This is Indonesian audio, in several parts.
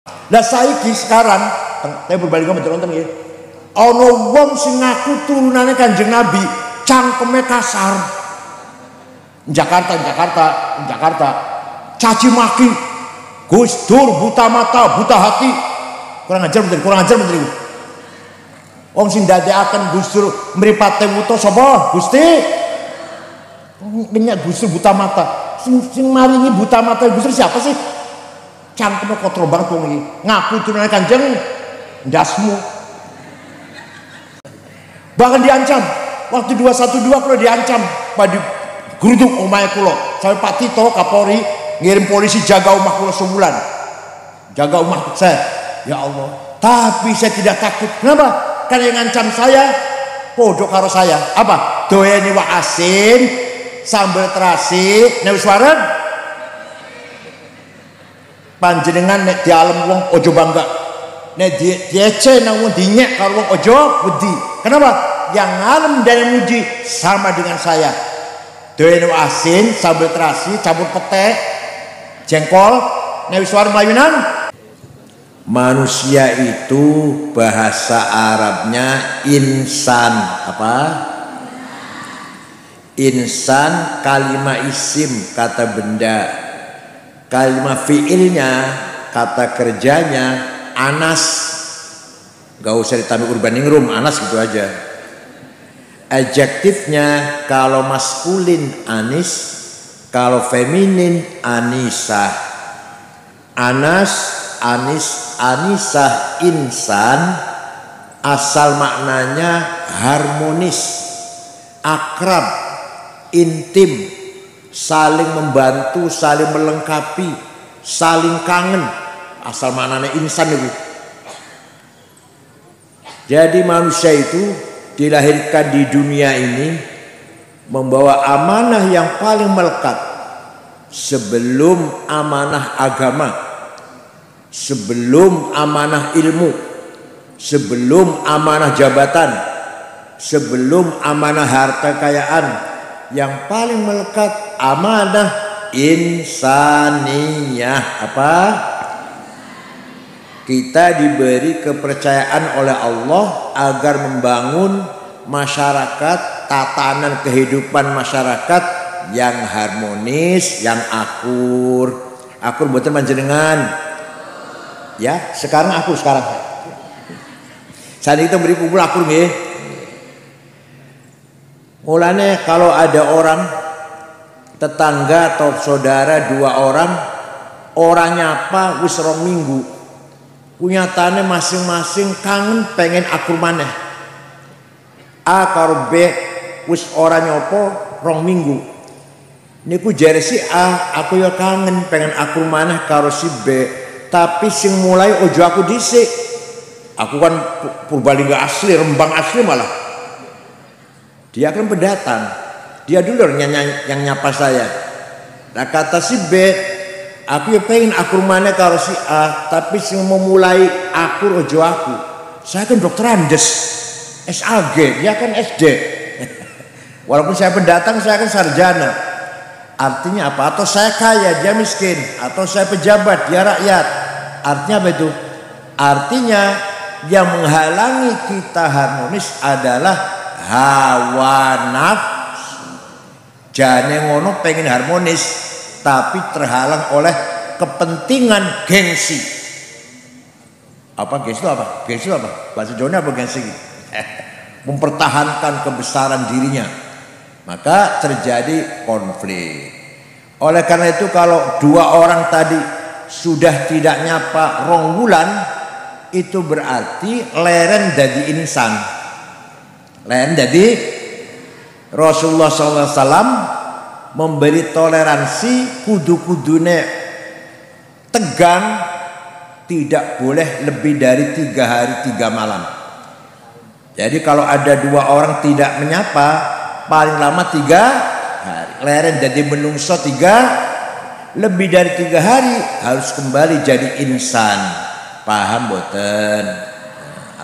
Lah saiki sekarang saya berbalik betul nonton ya. Ono wong sing ngaku turunane Kanjeng Nabi, cangkeme kasar. Jakarta, caci maki, Gus Dur buta mata, buta hati, kurang ajar menteri. Wong sing dadekaken Gus Dur mripate wuta sapa? Gusti. Minyak Gus Dur buta mata. Sing maringi buta mata Gus Dur siapa sih? Cangkeme kotor banget wong iki. Ngaku turunane Kanjeng ndasmu. Bahkan diancam. Waktu 212 kalau diancam pada geruduk omahe kula. Sampai Pak Tito Kapolri ngirim polisi jaga omah kula sebulan. Jaga omah saya. Ya Allah. Tapi saya tidak takut. Kenapa? Karena yang ngancam saya podo karo saya. Apa? Doyane wak asin, sambal terasi, nek wis wareg panjenengan nek dialem wong ojo bangga. Nek diece nang wong dinyek karo wong ojo wedi. Kenapa? Yang ngalem dan yang muji sama dengan saya. Doyane asin, sambal terasi, campur pete, jengkol, nek wis wareg mayunan. Manusia itu bahasa Arabnya insan. Apa? Insan kalimat isim, kata benda. Kalimat fiilnya, kata kerjanya anas. Gak usah ditambah urbaningrum, anas gitu aja. Adjektifnya kalau maskulin anis, kalau feminin anisah. Anas, anis, anisah, insan asal maknanya harmonis, akrab, intim, saling membantu, saling melengkapi, saling kangen. Asal maknanya insan itu. Jadi manusia itu dilahirkan di dunia ini membawa amanah yang paling melekat sebelum amanah agama, sebelum amanah ilmu, sebelum amanah jabatan, sebelum amanah harta kekayaan. Yang paling melekat amanah insaniyah. Apa? Kita diberi kepercayaan oleh Allah agar membangun masyarakat, tatanan kehidupan masyarakat yang harmonis, yang akur. Akur mboten panjenengan. Ya, sekarang akur sekarang. Saat itu beri kumpul akur nggih. Mulane kalau ada orang tetangga atau saudara dua orang nyapa wis rong minggu. Kunyatane masing-masing kangen pengen akur maneh. A karo B wis ora nyopo rong minggu. Niku jare si A, aku ya kangen pengen akur maneh karo si B. Tapi sing mulai ojo aku dhisik. Aku kan Purbalingga asli, Rembang asli malah. Dia kan pendatang. Dia dulu yang nyapa saya. Nah kata si B, aku ya pengen akur maneh karo si A, tapi sing memulai akur ojo aku. Saya kan dokter Andes, SAG, dia kan SD. Walaupun saya pendatang, saya kan sarjana. Artinya apa? Atau saya kaya, dia miskin. Atau saya pejabat, dia rakyat. Artinya apa itu? Artinya yang menghalangi kita harmonis adalah hawa nafsu. Jane ngono pengen harmonis, tapi terhalang oleh kepentingan gengsi. Apa gengsi itu apa? Gengsi itu apa? Bahasa Jawanya apa gengsi? Mempertahankan kebesaran dirinya. Maka terjadi konflik. Oleh karena itu kalau dua orang tadi sudah tidak nyapa rong wulan, itu berarti leren jadi insan. Leren jadi Rasulullah SAW memberi toleransi kudu-kudune tegang, tidak boleh lebih dari 3 hari 3 malam. Jadi kalau ada dua orang tidak menyapa, paling lama 3 hari. Leren jadi menungso 3, lebih dari 3 hari harus kembali jadi insan. Paham boten?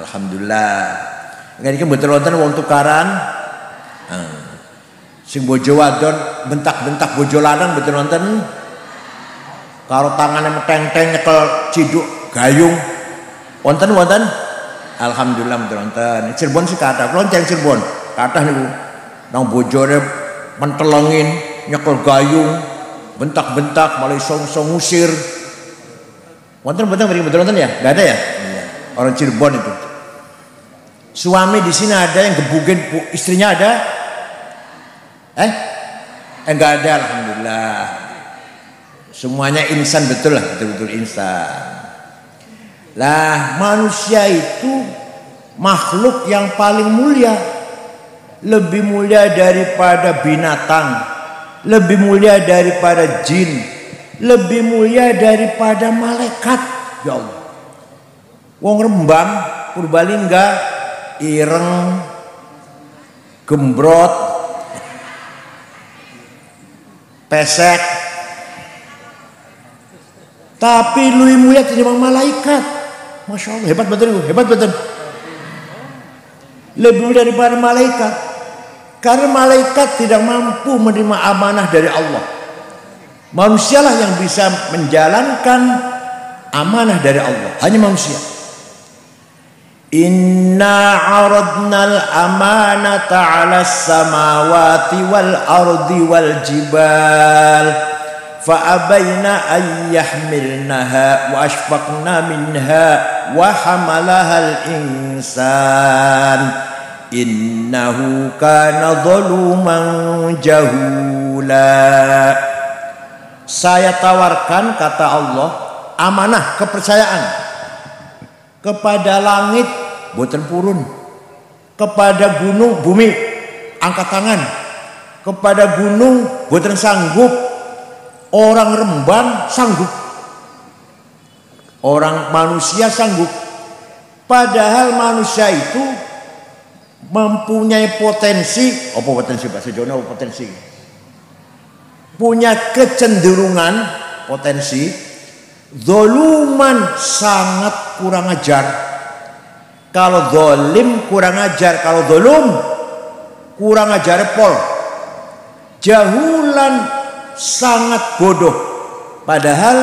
Alhamdulillah. Nggak boten wonten wong tukaran. Sing bojo wadon bentak-bentak bojo lanang boten wonten. Karo tangane meteng-teng nyekel ciduk gayung. Wonten. Alhamdulillah wonten. Cirebon sih kathah. Lonceng Cirebon. Kathah niku. Nang bojone mentelengin, nyekel gayung, bentak-bentak malah iso ngusir. Wonten betul ya? Enggak ada ya? Orang Cirebon itu. Suami di sini ada yang gebugin istrinya ada? Enggak ada, alhamdulillah. Semuanya insan betul lah, betul-betul insan. Lah, manusia itu makhluk yang paling mulia. Lebih mulia daripada binatang, lebih mulia daripada jin, lebih mulia daripada malaikat. Ya Allah. Wong Rembang, Purbalingga, ireng, gembrot, pesek, tapi lebih mulia daripada malaikat. Masya Allah, hebat betul. Lebih mulia daripada malaikat. Karena malaikat tidak mampu menerima amanah dari Allah. Manusialah yang bisa menjalankan amanah dari Allah. Hanya manusia. Inna aradnal amanata 'alas samawati wal ardi wal jibal fa'abaina an yahmilnaha wa ashfaqna minha wa hamalahal insan innahu kana zaluman jahula. Saya tawarkan, kata Allah, amanah kepercayaan kepada langit boten purun, kepada gunung bumi angkat tangan, kepada gunung boten sanggup. Orang Rembang sanggup, orang manusia sanggup. Padahal manusia itu mempunyai potensi, apa potensi bahasa Jawa, apa potensi? Punya kecenderungan potensi zoluman, sangat kurang ajar. Kalau zolim kurang ajar, kalau zolum kurang ajar pol. Jahulan, sangat bodoh. Padahal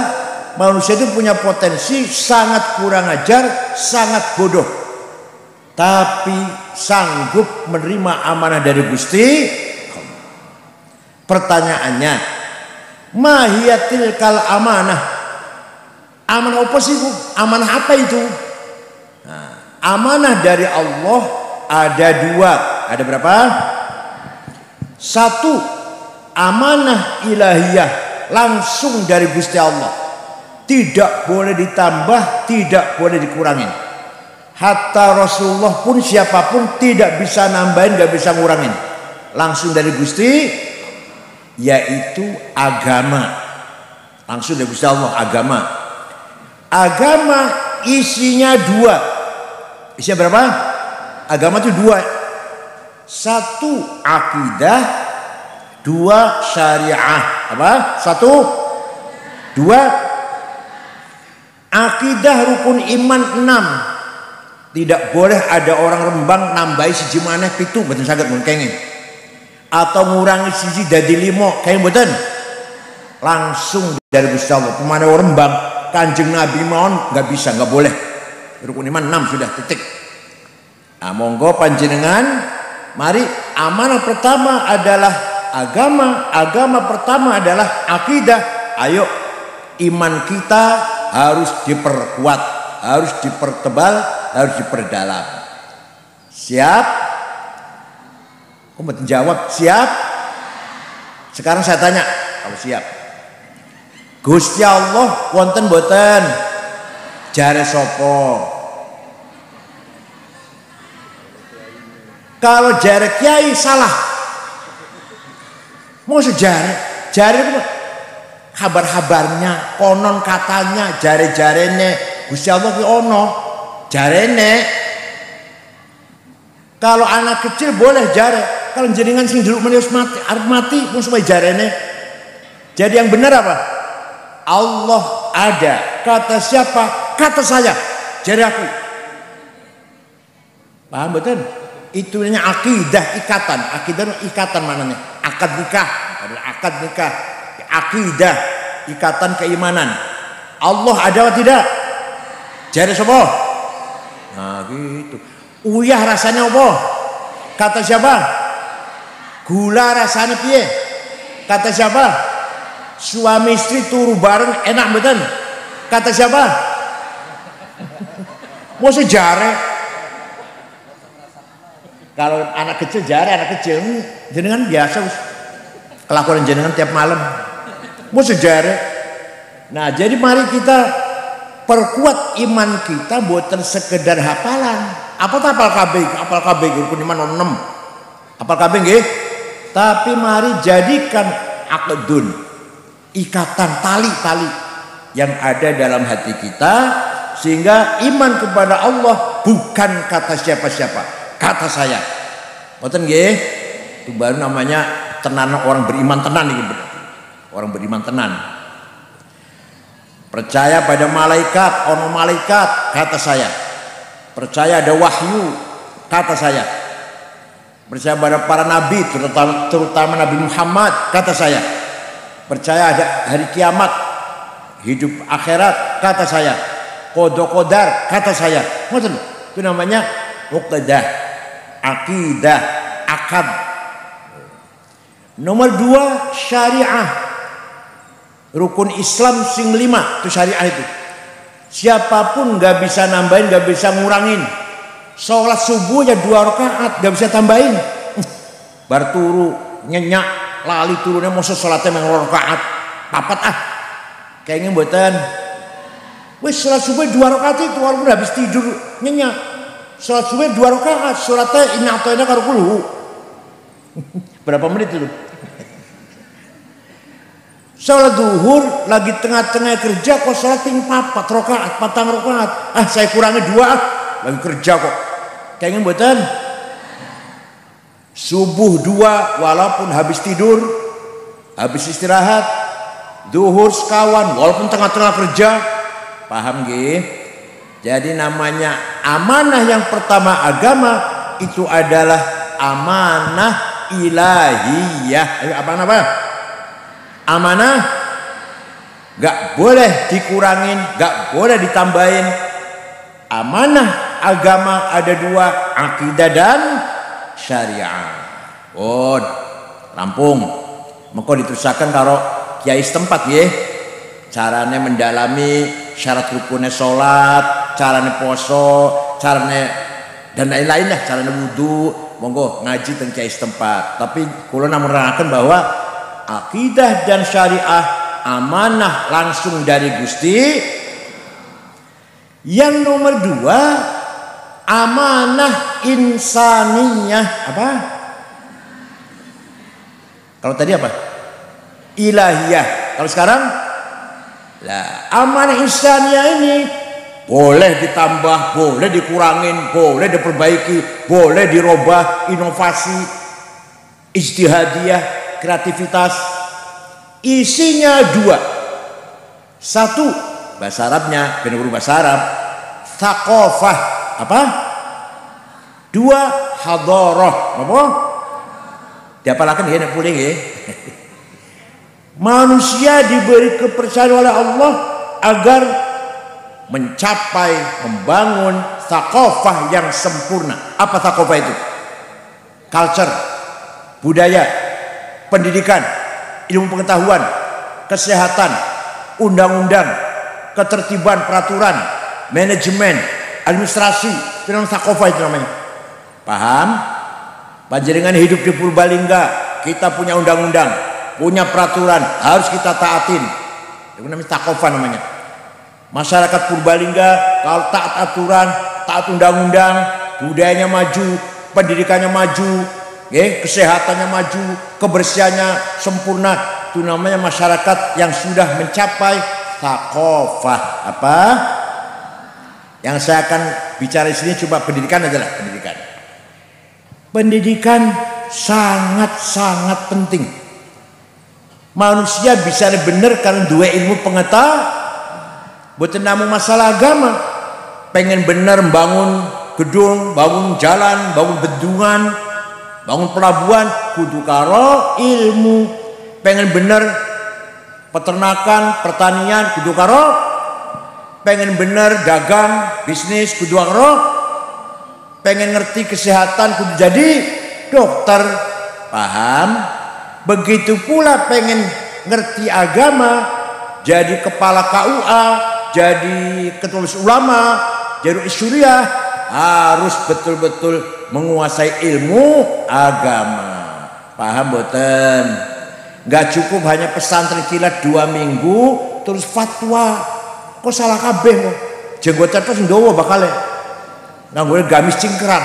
manusia itu punya potensi sangat kurang ajar, sangat bodoh, tapi sanggup menerima amanah dari Gusti. Pertanyaannya, mahiyatil kal amanah. Amanah apa sih, Bu? Amanah apa itu? Nah, amanah dari Allah ada dua. Ada berapa? Satu, amanah ilahiyah langsung dari Gusti Allah. Tidak boleh ditambah, tidak boleh dikurangin. Hatta Rasulullah pun, siapapun tidak bisa nambahin, gak bisa ngurangin. Langsung dari Gusti, yaitu agama. Langsung dari Gusti Allah, agama. Agama isinya dua. Isinya berapa? Agama itu dua. Satu, akidah. Dua, syariah. Apa? Satu, dua, akidah rukun iman 6. Tidak boleh ada orang Rembang nambahi siji maneh 7, mboten saged mun kenging. Atau ngurangi siji dadi 5, kenging mboten. Langsung dari Gusti Allah. Pemane orang Rembang, Kanjeng Nabi mawon enggak bisa, enggak boleh. Rukun iman 6 sudah, titik. Nah, monggo panjenengan, mari amanah pertama adalah agama pertama adalah akidah. Ayo, iman kita harus diperkuat, harus dipertebal, harus diperdalam. Siap? Kok mau jawab? Siap? Sekarang saya tanya, kalau siap, Gusti Allah wonten boten? Jare sapa? Kalau jare kiai salah. Mau sejarah, jare itu kabar-kabarnya, konon katanya, jare-jarene Gusti Allah ki ono, jarene. Kalau anak kecil boleh jare, kalau jenengan sing dulu mati, arep mati mau supaya jarene. Jadi yang benar apa? Allah ada. Kata siapa? Kata saya. Jare aku. Paham betul? Itu namanya akidah, ikatan. Akidah ikatan mananya. Akad nikah, adalah akad nikah. Akidah, ikatan keimanan. Allah ada atau tidak? Jare sapa? Nah gitu. Uyah rasanya apa? Kata siapa? Gula rasanya piye? Kata siapa? Suami istri turu bareng enak mboten? Kata siapa? Mau sejare. Kalau anak kecil jare anak kecil jenengan biasa kelakuan jenengan tiap malam. Mau sejare. Nah, jadi mari kita perkuat iman kita buatan sekedar hafalan. Apa tak apal kabeh rukun iman 6. Apal kabeh nggih? Tapi mari jadikan aqdun, ikatan tali-tali yang ada dalam hati kita sehingga iman kepada Allah bukan kata siapa-siapa, kata saya. Boten nggih? Itu baru namanya tenan orang beriman tenan iki berarti. Orang beriman tenan. Percaya pada malaikat, ono malaikat, kata saya. Percaya ada wahyu, kata saya. Percaya pada para nabi, terutama Nabi Muhammad, kata saya. Percaya ada hari kiamat, hidup akhirat, kata saya. Qada-qadar, kata saya. Itu namanya uqadah, akidah, akad. Nomor 2, syariah. Rukun Islam sing 5 itu syariah itu. Siapapun nggak bisa nambahin, nggak bisa ngurangin. Sholat subuh ya 2 rakaat, nggak bisa tambahin. Bar turu nyenyak lali turunnya mau sholatnya yang 2 rakaat. Papat kayaknya buatan. Wes sholat subuh 2 rakaat itu walaupun habis tidur nyenyak. Sholat subuh 2 rakaat, sholatnya ini atau ini karo kulu. Berapa menit itu? Sholat duhur lagi tengah-tengah kerja kok sholat ting 4 rakaat, 4 rakaat. Saya kurangi 2 lagi kerja kok. Kayaknya mboten. Subuh 2 walaupun habis tidur, habis istirahat. Duhur sekawan walaupun tengah-tengah kerja. Paham nggih? Jadi namanya amanah yang pertama agama itu adalah amanah ilahiyah. Apa? Amanah gak boleh dikurangin, gak boleh ditambahin. Amanah agama ada 2, akidah dan syariah. Rampung. Maka diterusakan karo kiai setempat nggih. Carane mendalami syarat rukunnya sholat, carane poso, carane dan lain-lain lah, carane wudu. Monggo ngaji teng kiai setempat. Tapi kula namuraken bahwa akidah dan syariah amanah langsung dari Gusti. Yang nomor 2 amanah insaniyah. Apa? Kalau tadi apa? Ilahiyah. Kalau sekarang lah amanah insaniyah ini boleh ditambah, boleh dikurangin, boleh diperbaiki, boleh dirubah, inovasi, ijtihadiyah, kreativitas. Isinya 2. 1 bahasa Arabnya, benar bahasa Arab, thaqafah. Apa? 2 hadarah. Apa? Diapalaken nggih nek pulih nggih. Manusia diberi kepercayaan oleh Allah agar mencapai, membangun thaqafah yang sempurna. Apa thaqafah itu? Culture, budaya, pendidikan, ilmu pengetahuan, kesehatan, undang-undang, ketertiban, peraturan, manajemen, administrasi, itu namanya thaqafah itu namanya. Paham? Panjenengan hidup di Purbalingga, kita punya undang-undang, punya peraturan, harus kita taatin. Itu namanya thaqafah namanya. Masyarakat Purbalingga kalau taat aturan, taat undang-undang, budayanya maju, pendidikannya maju, kesehatannya maju, kebersihannya sempurna. Itu namanya masyarakat yang sudah mencapai thaqafah. Apa? Yang saya akan bicara di sini coba pendidikan adalah pendidikan. Pendidikan sangat-sangat penting. Manusia bisa bener karena 2 ilmu pengetahuan. Bukan namun masalah agama. Pengen bener bangun gedung, bangun jalan, bangun bendungan, bangun pelabuhan, kudu karo ilmu. Pengen bener peternakan, pertanian, kudu karo pengen bener dagang, bisnis kudu roh, pengen ngerti kesehatan kudu jadi dokter, paham? Begitu pula pengen ngerti agama, jadi kepala KUA, jadi ketua ulama, jadi syuriah, harus betul-betul menguasai ilmu agama. Paham boten? Gak cukup hanya pesantren kilat 2 minggu terus fatwa. Kok salah kabeh kok? Jenggotan terus ndawa bakale. Nganggone gamis cingkrang.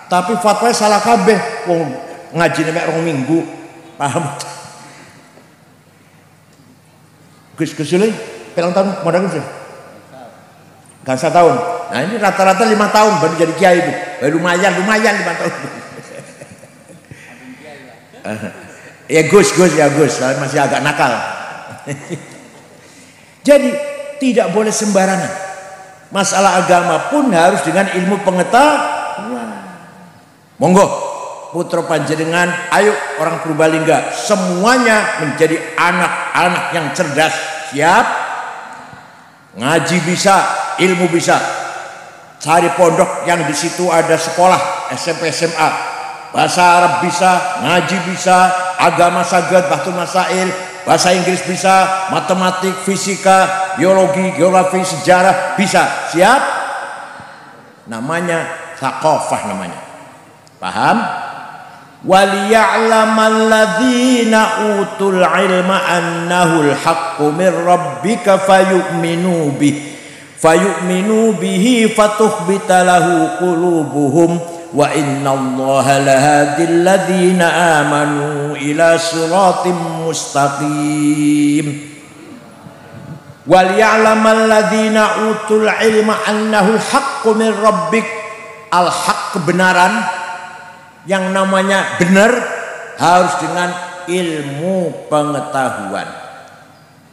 Tapi fatwanya salah kabeh. Wong ngajine mek 2 minggu. Paham? Gus Yuli, pirang tahun modal Gus? Gak 1 tahun. Nah ini rata-rata 5 tahun baru jadi kiai itu. Lumayan 5 tahun. Ya Gus, masih agak nakal. Jadi tidak boleh sembarangan. Masalah agama pun harus dengan ilmu pengetahuan. Monggo putra panjenengan, ayo orang Purbalingga semuanya menjadi anak-anak yang cerdas. Siap? Ngaji bisa, ilmu bisa. Cari pondok yang di situ ada sekolah SMP SMA. Bahasa Arab bisa, ngaji bisa, agama saged, bahtul masail, bahasa Inggris bisa, matematik, fisika, biologi, geografi, sejarah bisa. Siap? Namanya thaqafah namanya. Paham? Waliya'lamal ladzina utul ilma annahu al-haqqu min rabbika fayu'minu bihi fatukhbita lahu qulubuhum wa innallaha lahadil ladzina amanu ila siratim mustaqim. Wal ya'lamal ladzina utul ilma annahu al-haqqu min rabbik. Al-haq kebenaran, yang namanya benar harus dengan ilmu pengetahuan.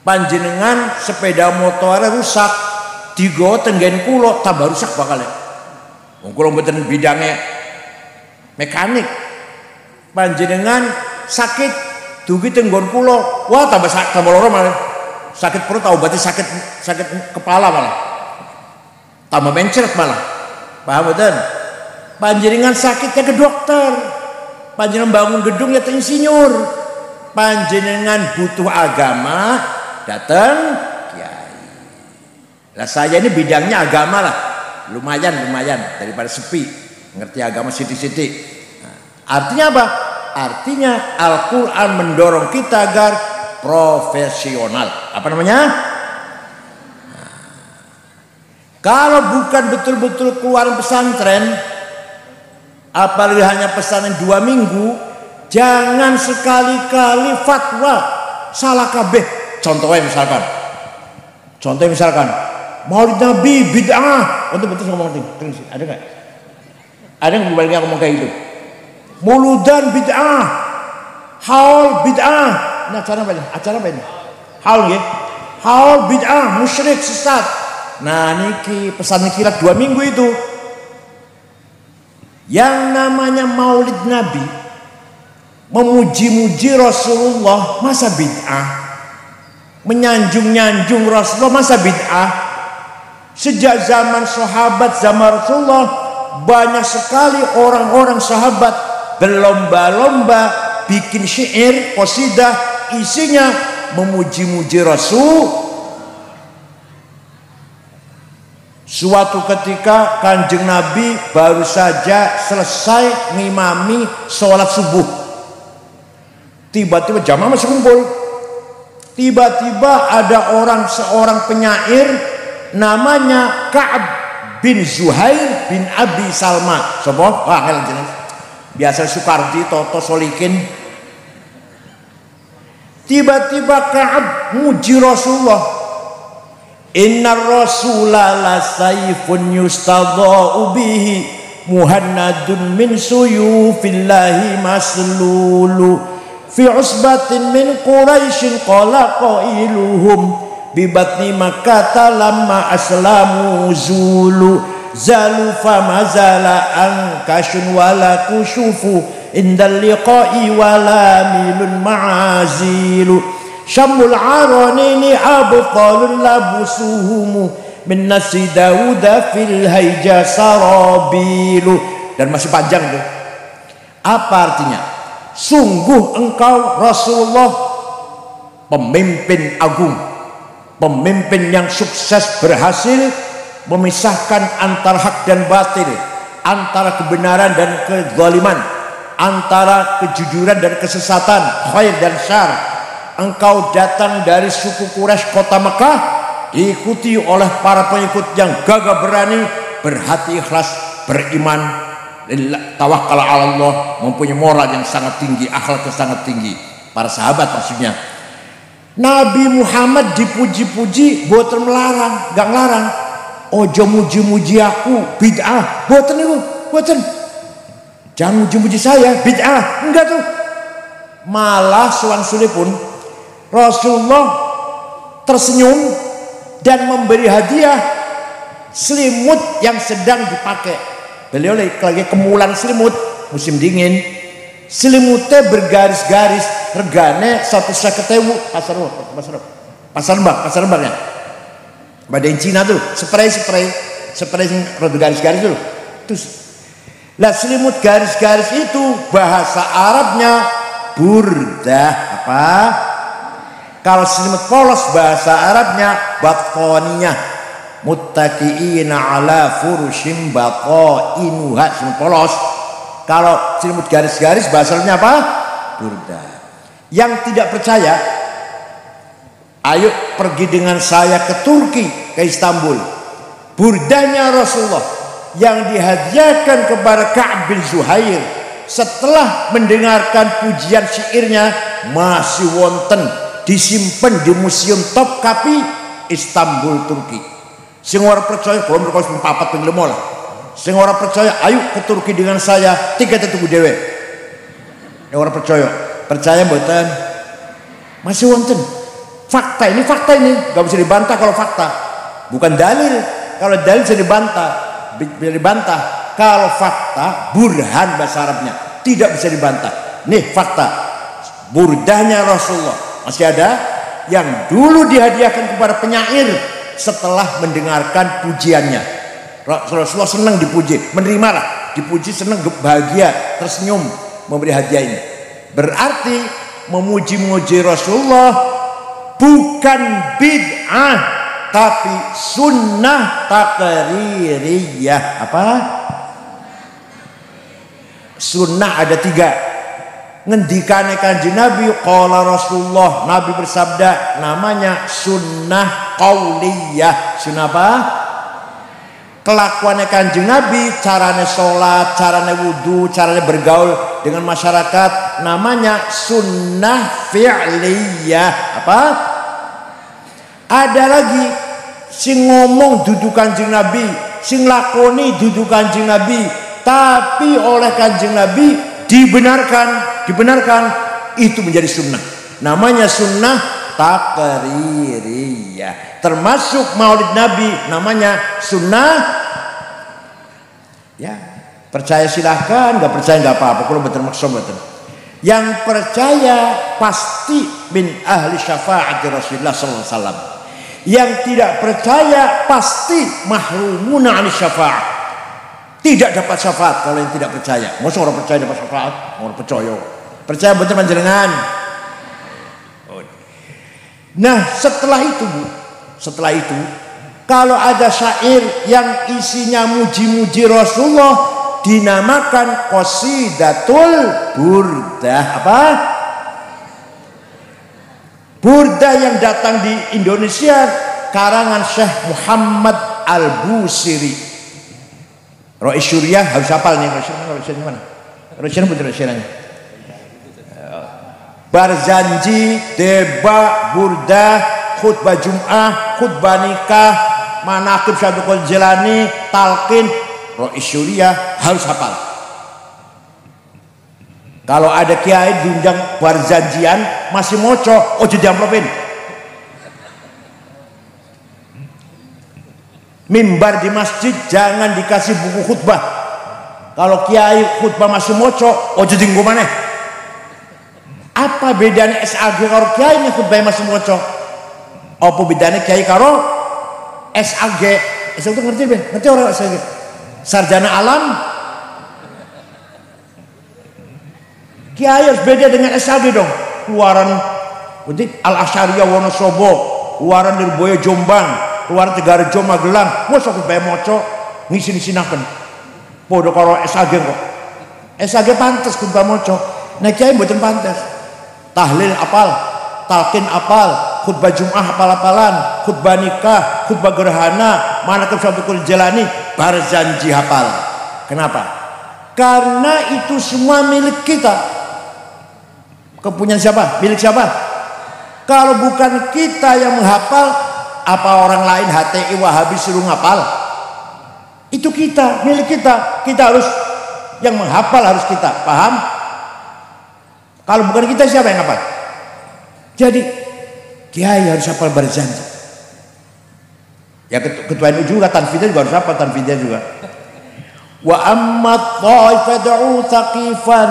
Panjenengan sepeda motor rusak digawa tenggen kula tambah rusak bakal. Wong kula mboten bidangnya mekanik. Panjenengan sakit dugi tenggon kula, wah tambah lara malah. Sakit perut obati sakit kepala malah. Tambah mencret malah. Paham mboten? Panjenengan sakitnya ke dokter. Panjenengan bangun gedung ya ke insinyur. Panjenengan butuh agama, datang kiai. Lah saya ini bidangnya agama lah. Lumayan daripada sepi. Ngerti agama sithik-sithik. Nah, artinya apa? Artinya Al-Qur'an mendorong kita agar profesional. Apa namanya? Nah, kalau bukan betul-betul keluar pesantren, apalagi hanya pesantren 2 minggu, jangan sekali-kali fatwa salah kabeh. Contohnya misalkan Maulid Nabi bid'ah. Untuk betul ngomong ada nggak? Ada yang berbalik ngomong kayak gitu. Muludan bid'ah, haul bid'ah. Ini acara apa ini? Haul ya? Haul bid'ah, musyrik, sesat. Nah niki pesan kilat 2 minggu itu. Yang namanya Maulid Nabi, memuji-muji Rasulullah, masa bid'ah? Menyanjung-nyanjung Rasulullah, masa bid'ah? Sejak zaman sahabat, zaman Rasulullah, banyak sekali orang-orang sahabat berlomba-lomba bikin syair, qasidah, isinya memuji-muji Rasul. Suatu ketika Kanjeng Nabi baru saja selesai ngimami sholat subuh. Tiba-tiba jamaah masih kumpul. Tiba-tiba ada seorang penyair namanya Ka'ab bin Zuhair bin Abi Salma. Sopo? Wah, jelas. Biasa Soekardi, Toto Solikin. Tiba-tiba Ka'ab muji Rasulullah. Innar rasula la sayfun yustadha'u bihi muhannadun min suyufillahi maslulu fi usbatin min quraisyin qala qailuhum bibatni makkata lamma aslamu zulu zalu famazala ankashun wala kushufu indal liqa'i wala milun ma'azilu syamul aranini abtalun labusuhumu min nasi Dawuda fil haija sarabilu, dan masih panjang tuh. Apa artinya? Sungguh engkau Rasulullah pemimpin agung, pemimpin yang sukses berhasil memisahkan antara hak dan batil, antara kebenaran dan kezaliman, antara kejujuran dan kesesatan, khair dan syar. Engkau datang dari suku Quraisy kota Mekah, diikuti oleh para pengikut yang gagah berani, berhati ikhlas, beriman, tawakkal ala Allah, mempunyai moral yang sangat tinggi, akhlak yang sangat tinggi. Para sahabat maksudnya. Nabi Muhammad dipuji-puji, boten melarang, gak ngelarang. Ojo muji-muji aku, bid'ah, boten itu, boten. Jangan muji-muji saya, bid'ah, enggak tuh. Malah suan-suli pun Rasulullah tersenyum dan memberi hadiah selimut yang sedang dipakai. Beliau lagi kemulan selimut musim dingin, selimutnya bergaris-garis, regane 150.000 pasar Rembang ya. Badai Cina tuh spray yang rada garis-garis tuh. Terus lah selimut garis-garis itu bahasa Arabnya burdah apa? Kalau selimut polos bahasa Arabnya batqaniyah, muttaqiina ala furushim baqainuha, selimut polos. Kalau selimut garis-garis bahasa Arabnya apa? Burda. Yang tidak percaya, ayo pergi dengan saya ke Turki, ke Istanbul. Burdanya Rasulullah yang dihadiahkan kepada Ka'ab bin Zuhair setelah mendengarkan pujian syairnya masih wonten disimpan di Museum Topkapi Istanbul Turki. Sing ora percaya kalau mereka wis papat ping 5 lah. Sing ora percaya ayo ke Turki dengan saya, tiket tuku dhewe. Yang ora percaya mboten. Masih wonten. Fakta ini enggak bisa dibantah kalau fakta. Bukan dalil. Kalau dalil bisa dibantah. Kalau fakta burhan bahasa Arabnya tidak bisa dibantah. Nih fakta. Burdahnya Rasulullah masih ada yang dulu dihadiahkan kepada penyair setelah mendengarkan pujiannya. Rasulullah senang dipuji, menerimalah, dipuji, senang, bahagia, tersenyum memberi hadiah ini. Berarti memuji-muji Rasulullah bukan bid'ah tapi sunnah taqririyah. Apa? Sunnah ada 3. Ngendikane Kanjeng Nabi, qala Rasulullah, Nabi bersabda, namanya sunnah qauliyah. Sunnah apa? Kelakuannya Kanjeng Nabi, carane sholat, carane wudu, carane bergaul dengan masyarakat, namanya sunnah fi'liyah. Apa? Ada lagi sing ngomong dudu Kanjeng Nabi, sing lakoni dudu Kanjeng Nabi, tapi oleh Kanjeng Nabi dibenarkan, itu menjadi sunnah. Namanya sunnah taqririyah. Termasuk maulid Nabi namanya sunnah. Ya, percaya silahkan, nggak percaya nggak apa-apa. Kalau betul maksud betul. Yang percaya pasti min ahli syafaat Rasulullah SAW. Yang tidak percaya pasti mahrumuna ahli syafaat. Tidak dapat syafaat kalau yang tidak percaya. Masa orang percaya dapat syafaat? Orang percaya betul panjenengan. Nah setelah itu kalau ada syair yang isinya muji-muji Rasulullah dinamakan qasidatul burdah. Apa? Burdah yang datang di Indonesia karangan Syekh Muhammad Al-Busiri. Rois Syuriah harus hafal nih. Rois mana? Roisnya betul Roisnya. Barzanji, deba, burdah, khutbah Jum'ah, khutbah nikah, manaqib Syaikhul Jilani, talqin, Rois Syuriah harus hafal. Kalau ada kiai diundang barzanjian masih moco, ojo diamplopin. Mimbar di masjid jangan dikasih buku khutbah. Kalau kiai khutbah masih moco, ojo dinggo maneh. Apa bedanya SAG karo kiai ini khutbah masih moco? Apa bedanya kiai karo SAG. SAG itu ngerti Ben? Ngerti orang SAG? Sarjana alam. Kiai harus beda dengan SAG dong. Keluaran Al-Asyariyah Wonosobo, keluaran Lirboyo Jombang, keluaran Tegarejo Magelang. Wah sok bae maca ngisin-isinaken. Padha karo SAG kok. SAG pantes khutbah maca. Nah kiai mboten pantes. Tahlil apal, talqin apal, khutbah Jumat hafal-hafalan, khutbah nikah, khutbah gerhana, manaqib Syaikhul Jalani, barzanji hafal. Kenapa? Karena itu semua milik kita. Kepunyaan siapa? Milik siapa? Kalau bukan kita yang menghafal, apa orang lain HTI Wahabi suruh ngapal? Itu kita, milik kita. Kita harus yang menghafal harus kita, paham? Kalau bukan kita siapa yang hafal? Jadi kiai harus hafal barzanji. Ya ketua NU juga tanfidnya juga harus hafal tanfidnya juga. Wa amma ta'ifatu thaqifan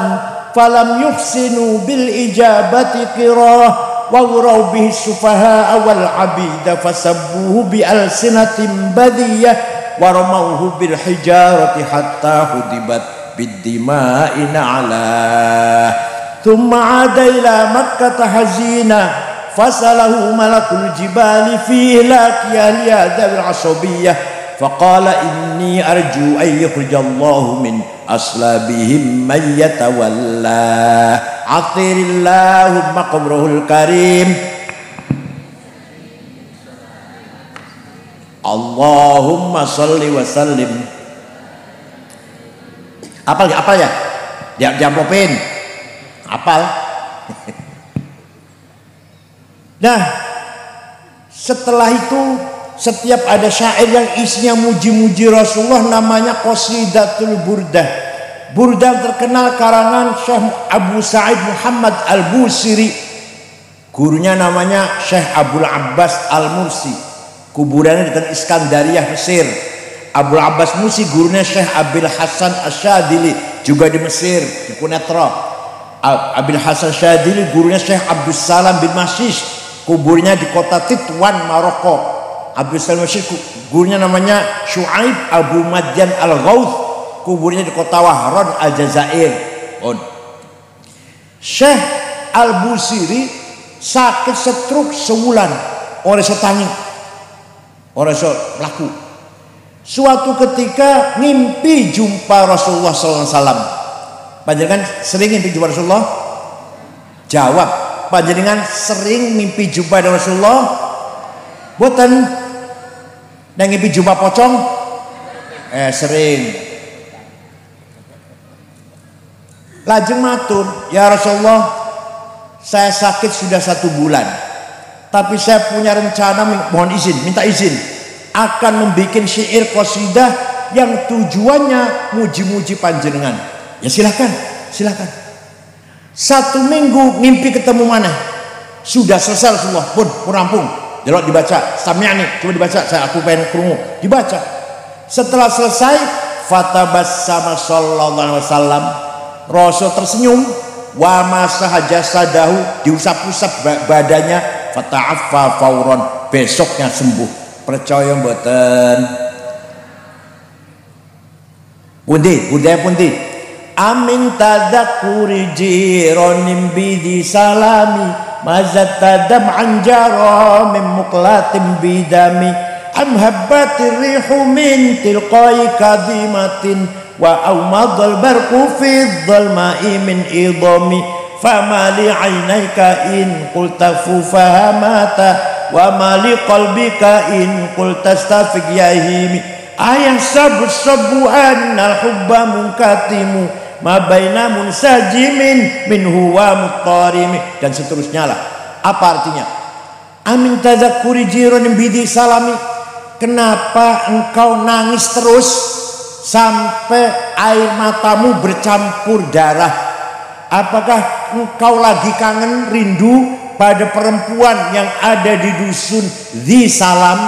falam yuhsinu bil ijabati qirah wa ghuraw bihi sufaha wal abida fasabbuhu bi alsinatin badiyah wa ramawhu bil hijarati hatta hudibat bid dima'i na'ala thumma 'ada ila makkah hazina fasalahu malakul jibali fi laqiya liyadil asabiyyah faqala inni arju an yukhrijallahu min aslabihim man yatawalla atirillahumma qabrahul karim Allahumma salli wa sallim. Apal ya? Diamplopin. Apal. Nah, setelah itu setiap ada syair yang isinya muji-muji Rasulullah namanya Qasidatul Burdah. Burdah terkenal karangan Syekh Abu Sa'id Muhammad Al-Busiri. Gurunya namanya Syekh Abdul Abbas Al-Mursi. Kuburannya di Iskandariyah, Mesir. Abdul Abbas Mursi gurunya Syekh Abil Hasan Asyadili juga di Mesir, di Kunetra. Abil Hasan Syadili gurunya Syekh Abdus Salam bin Mashish, kuburnya di kota Titwan, Maroko. Abdul Salam Mashish gurunya namanya Syuaib Abu Madyan Al-Ghauth, kuburnya di kota Wahran Aljazair. Syekh Al-Busiri sakit stroke sebulan, ora iso tangi, ora iso mlaku. Suatu ketika ngimpi jumpa Rasulullah sallallahu alaihi wasallam. Panjenengan sering mimpi jumpa Rasulullah? Jawab, panjenengan sering mimpi jumpa dengan Rasulullah? Boten. Nang mimpi jumpa pocong? Sering. Lajeng matur, ya Rasulullah, saya sakit sudah 1 bulan, tapi saya punya rencana, mohon izin, minta izin, akan membuat syair qasidah yang tujuannya muji-muji panjenengan. Ya silakan. 1 minggu mimpi ketemu mana? Sudah selesai Rasulullah, pun rampung. Delok dibaca, sami'ani, coba dibaca, aku pengen krungu. Dibaca. Setelah selesai, fatabassama sallallahu alaihi wasallam. Rasul tersenyum, wa masaha jasadahu, diusap-usap badannya, fata'affa fauron, besoknya sembuh. Percaya mboten? Pundi? Amin tadakuri jironim bidi salami mazat tadam anjara min muklatim bidami am habbatir rihu min tilqai kadimatin wa awmadal barku fi dhalma'i min idami fama li aynayka in qulta fufahamata wa ma li qalbika in qulta stafiq yahimi ayah sabu annal hubba munkatimu ma baina munsajimin min huwa mutarimi, dan seterusnya lah. Apa artinya? Amin tadzakuri jironim bidi salami. Kenapa engkau nangis terus sampai air matamu bercampur darah? Apakah engkau lagi kangen, rindu pada perempuan yang ada di dusun Dzi Salam?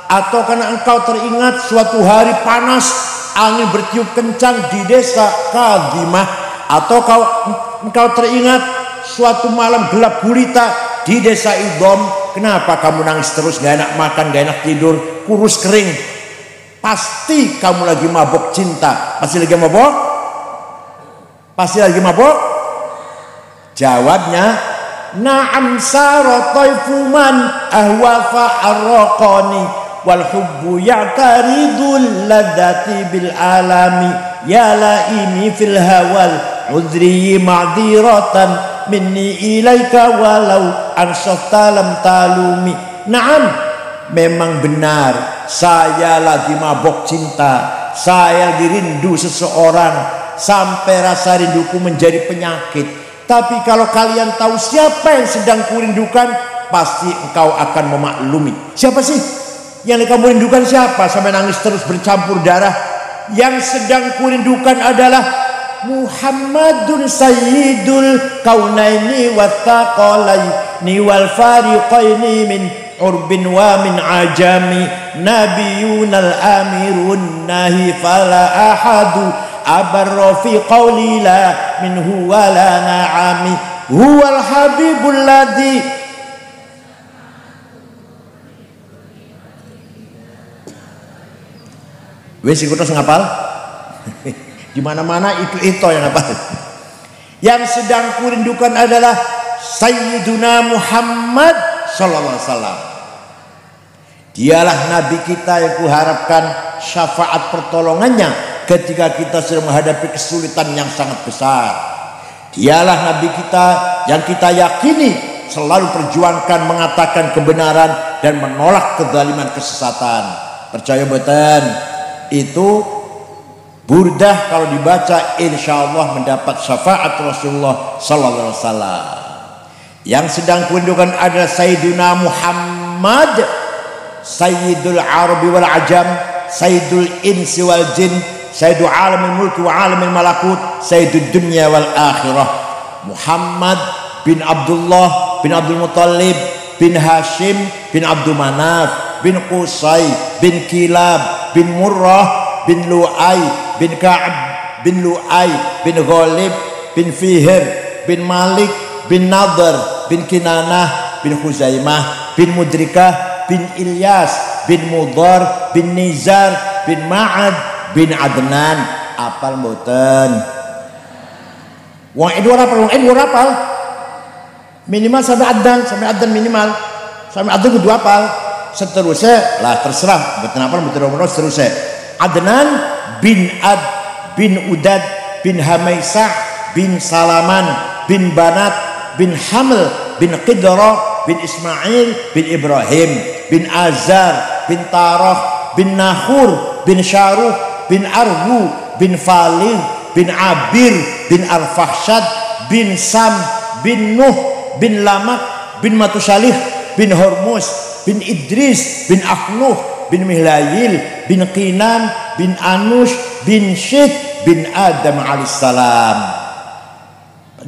Atau karena engkau teringat suatu hari panas, angin bertiup kencang di desa Kadimah? Atau engkau teringat suatu malam gelap gulita di desa Idom? kenapa kamu nangis terus, gak enak makan, gak enak tidur, kurus kering? Pasti kamu lagi mabok cinta. Pasti lagi mabok? Pasti lagi mabok? Jawabnya, na'am sara taifu man ahwa fa'arraqani wal hubbu ya'taridul ladati bil alami ya laimi fil hawal udri ma'diratan minni ilaika walau ansafta lam talumi. Na'am, memang benar saya lagi mabok cinta, saya lagi rindu seseorang sampai rasa rinduku menjadi penyakit. Tapi kalau kalian tahu siapa yang sedang kurindukan, pasti engkau akan memaklumi. Siapa sih yang kamu rindukan? Siapa sampai nangis terus bercampur darah? Yang sedang kurindukan adalah Muhammadun sayyidul kaunaini wattaqalaini wal fariqaini min urbin wa min ajami nabiyunal amirun nahi fala ahadu abarra fi qawli la minhu wala na'ami huwal habibul ladzi wis iku terus ngapal. Di mana-mana itu yang apa? Yang sedang kurindukan adalah Sayyiduna Muhammad sallallahu alaihi wasallam. Dialah nabi kita yang kuharapkan syafaat pertolongannya ketika kita sedang menghadapi kesulitan yang sangat besar. Dialah nabi kita yang kita yakini selalu perjuangkan mengatakan kebenaran dan menolak kezaliman kesesatan. Percaya mboten? Itu Burdah kalau dibaca insyaallah mendapat syafaat Rasulullah sallallahu alaihi wasallam. Yang sedang kurindukan adalah Sayyiduna Muhammad, Sayyidul Arabi wal Ajam, Sayyidul Insi wal Jin, Sayyidul Alamil Mulki wa Alamil Malakut, Sayyidul Dunya wal Akhirah. Muhammad bin Abdullah bin Abdul Muttalib bin Hashim bin Abdul Manaf bin Qusay bin Kilab bin Murrah bin Lu'ay bin Ka'ab bin Lu'ay bin Ghalib bin Fihr bin Malik bin Nadhr bin Kinanah bin Khuzaimah bin Mudrikah bin Ilyas bin Mudhar bin Nizar bin Ma'ad bin Adnan. Apal mboten? Wong Edward apal? Minimal sampai Adnan minimal. Sampai Adnan kudu apal. Seterusnya lah terserah mboten apal mboten seterusnya. Adnan bin Ad bin Udad bin Hamaisah bin Salaman bin Banat bin Haml bin Qidra bin Ismail bin Ibrahim bin Azar bin Tarah bin Nahur bin Syaruh bin Arhu bin Falil bin Abir bin Arfahshad bin Sam bin Nuh bin Lamak bin Matusalih bin Hormuz bin Idris bin Akhnuh bin Mihlayil bin Qinan bin Anush bin Syed bin Adam alaihissalam.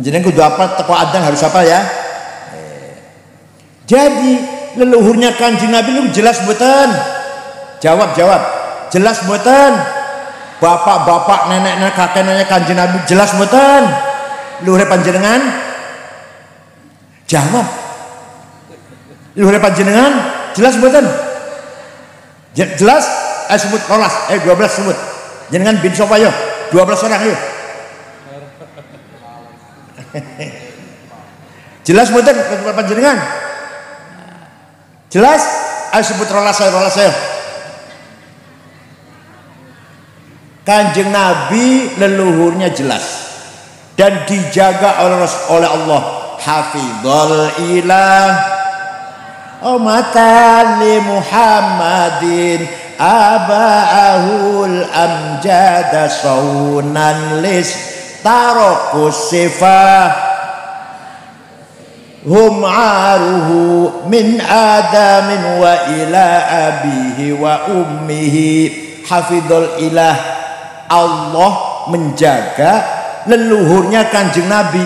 Jeneng kudu apa teko Adam harus apa ya? Jadi leluhurnya Kanjeng Nabi lu jelas mboten? Jawab. Jelas mboten? Bapak-bapak, nenek-nenek, kakek-nenek Kanjeng Nabi jelas mboten? Leluhur panjenengan? Jawab. Leluhur panjenengan jelas mboten? Jelas? Sebut rolas. 12 sebut. Jenengan bin sapa yo? 12 orang yo. Jelas mboten panjenengan? Jelas? Sebut rolas saya. Kanjeng Nabi leluhurnya jelas dan dijaga oleh Allah. Hafizul ilah umatan li Muhammadin aba'ahul amjada saunan lis tarokus sifah hum aruhu min adamin wa ila abihi wa ummihi. Hafizul ilah, Allah menjaga leluhurnya Kanjeng Nabi.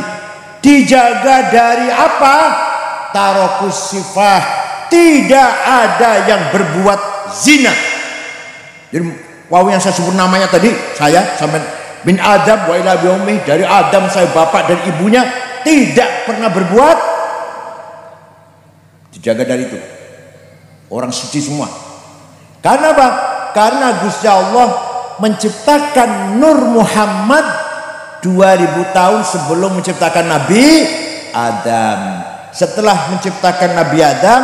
Dijaga dari apa? Tarokus sifah, tidak ada yang berbuat zina. Jadi wow, yang saya sebut namanya tadi, saya sampai bin Adam wa ila biumi, dari Adam saya bapak dan ibunya tidak pernah berbuat Dijaga dari itu. Orang suci semua. Karena apa? Karena Gusti Allah menciptakan Nur Muhammad 2000 tahun sebelum menciptakan Nabi Adam. Setelah menciptakan Nabi Adam,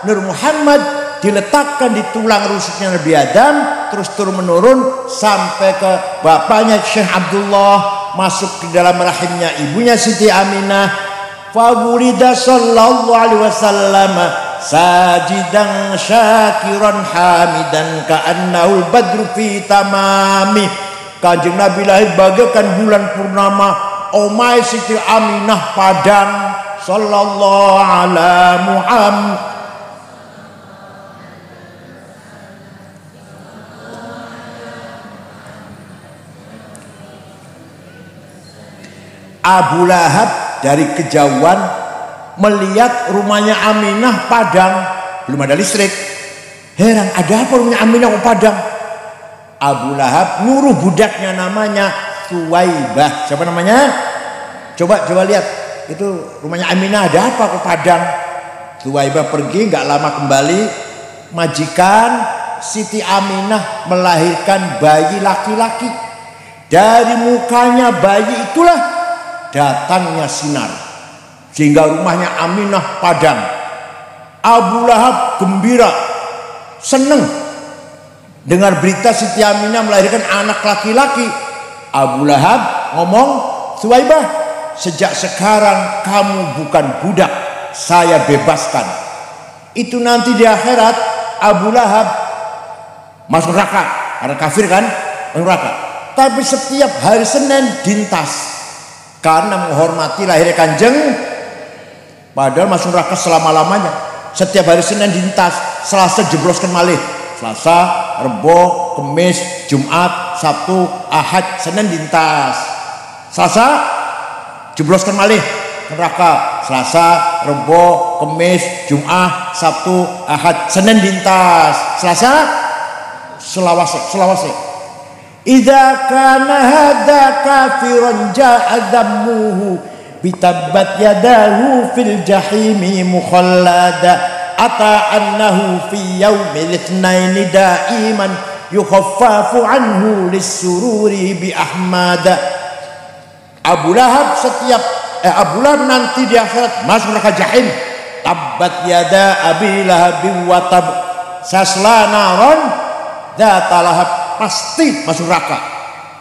Nur Muhammad diletakkan di tulang rusuknya Nabi Adam, terus turun menurun sampai ke bapaknya Syekh Abdullah, masuk ke dalam rahimnya ibunya Siti Aminah. Fawulida sallallahu alaihi wasallam sajidan syakiran hamidan ka'annahul badru fi tamami. Kanjeng Nabi lahir bagaikan bulan purnama, omai Siti Aminah padang. Sallallahu ala Muhammad. Abu Lahab dari kejauhan melihat rumahnya Aminah padang, belum ada listrik. Heran, ada apa rumahnya Aminah kok padang? Abu Lahab nyuruh budaknya namanya Suwaibah. Siapa namanya? Coba lihat, itu rumahnya Aminah ada apa kok padang? Suwaibah pergi, nggak lama kembali. Majikan Siti Aminah melahirkan bayi laki-laki. Dari mukanya bayi itulah datangnya sinar, sehingga rumahnya Aminah padang. Abu Lahab gembira, seneng dengar berita Siti Aminah melahirkan anak laki-laki. Abu Lahab ngomong, Suwaibah, sejak sekarang kamu bukan budak, saya bebaskan. Itu nanti di akhirat Abu Lahab masuk neraka, karena kafir kan, neraka. Tapi setiap hari Senin dintas karena menghormati lahirnya Kanjeng, padahal masuk neraka selama-lamanya. Setiap hari Senin dintas, Selasa jebloskan malih. Selasa, Rebo, Kemis, Jumat, Sabtu, Ahad, Senin dintas. Selasa jebloskan malih neraka. Selasa, Rebo, Kemis, Jumat, Sabtu, Ahad, Senin dintas. Selasa selawase. Idza kana hadza kafiran ja'a dhammuhu bitabbat yadahu fil jahimi mukhallada ata annahu fi yaumil itsnaini daiman yukhaffafu anhu lis-sururi bi ahmada. Abu Lahab Abu Lahab nanti di akhirat masuk neraka jahim. Tabbat yada abi lahabin wa tab, sasla naron dzata lahab, pasti masuk neraka.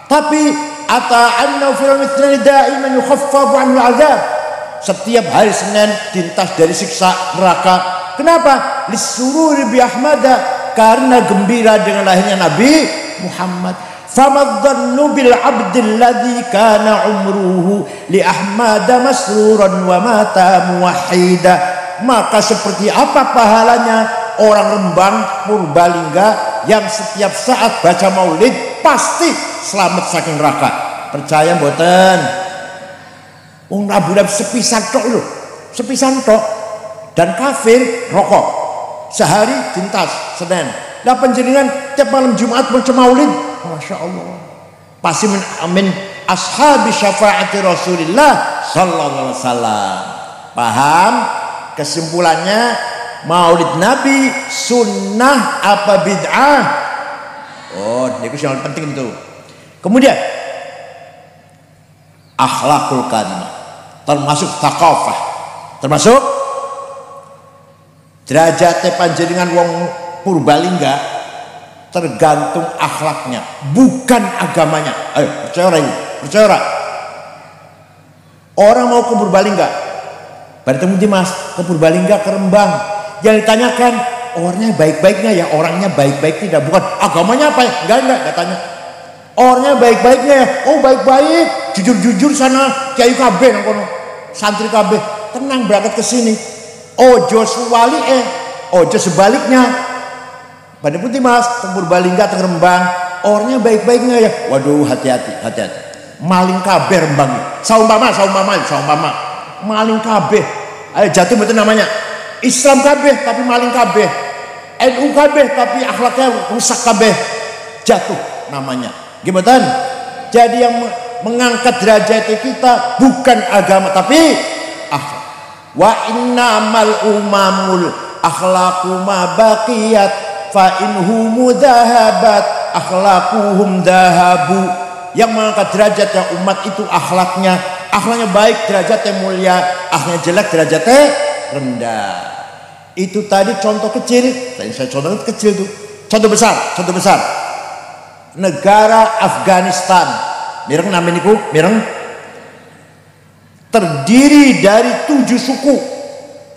Tapi ata anna fil mithli daiman yukhaffafu anhu azab, setiap hari Senin dintas dari siksa neraka. Kenapa? Lisururi bi ahmada, karena gembira dengan lahirnya Nabi Muhammad. Famadzannu bil abdil ladzi kana umruhu li ahmada masruran wa mata muwahhida. Maka seperti apa pahalanya orang Rembang Purbalingga yang setiap saat baca maulid pasti selamat saking neraka. Percaya mboten? Abu Lahab sepisan tok lho, sepisan tok, dan kafir rokok. Sehari dintas Senin. Lah panjenengan tiap malam Jumat baca maulid, masya Allah. Pasti min ashabi syafaati Rasulillah sallallahu alaihi wasallam. Paham? Kesimpulannya, maulid Nabi sunnah apa bid'ah? Oh, ini yang penting itu. Kemudian akhlakul karimah, termasuk thaqafah, termasuk derajatnya panjenengan wong Purbalingga tergantung akhlaknya, bukan agamanya. Ayo, percaya orang ini, percaya orang. Orang mau ke Purbalingga, bertemu di Mas, ke Purbalingga, ke Rembang, yang ditanyakan orangnya baik-baiknya ya, orangnya baik-baik tidak, bukan agamanya apa ya, enggak tanya. Orangnya baik-baiknya ya, oh baik-baik, jujur-jujur sana, kiai kabeh kono, santri kabeh, tenang berangkat ke sini. Ojo suwali ojo sebaliknya. Pada putih Mas, ke Purbalingga, ke Rembang, orangnya baik-baiknya ya, waduh hati-hati. Maling kabeh Rembang, saumpama, maling kabeh. Ayo jatuh betul namanya. Islam kabeh tapi maling kabeh. NU kabeh tapi akhlaknya rusak kabeh. Jatuh namanya. Gimana? Jadi yang mengangkat derajat kita bukan agama tapi akhlak. Wa innamal umamul akhlaqu ma baqiyat fa inhum dhahabat akhlaquhum dhahabu. Yang mengangkat derajatnya umat itu akhlaknya baik, derajatnya mulia, akhlaknya jelek, derajatnya rendah. Itu tadi contoh kecil. Tadi saya contoh kecil tuh. Contoh besar. Negara Afghanistan. Mireng namanya niku, mireng. Terdiri dari 7 suku.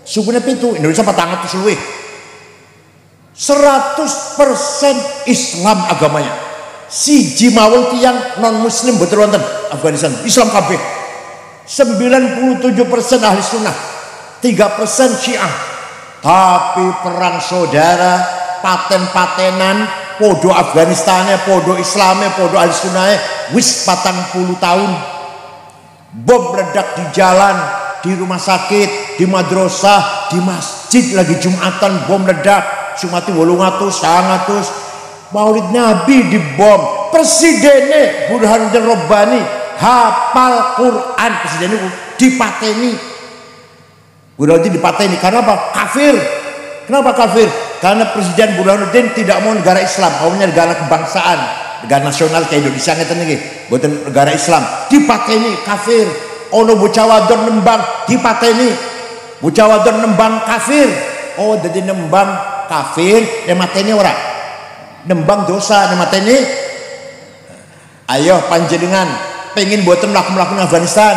Sukunya itu Indonesia 400 luwih. 100% Islam agamanya. Siji mawon tiyang non muslim betul wonten Afghanistan. Islam kabeh. 97% ahli sunnah. 3% Syiah. Tapi perang saudara, paten-patenan, podo Afghanistannya, podo Islamnya, podo ahli sunnahnya, wis 40 tahun. Bom meledak di jalan, di rumah sakit, di madrasah, di masjid lagi Jumatan bom meledak. Sumati 800, 100. Maulid Nabi dibom. Presidennya Burhanuddin Rabbani hafal Quran, presidennya dipateni. Burhanuddin dipateni karena apa? Kafir. Kenapa kafir? Karena Presiden Burhanuddin tidak mau negara Islam, maunya negara kebangsaan, negara nasional kayak Indonesia ngeten iki, bukan negara Islam. Dipateni kafir. Ono bocah wadon nembang dipateni. Bocah wadon nembang kafir. Oh, jadi nembang kafir, mateni ora. Nembang dosa, mateni. Ayo panjenengan pengen buatan melakukan Afghanistan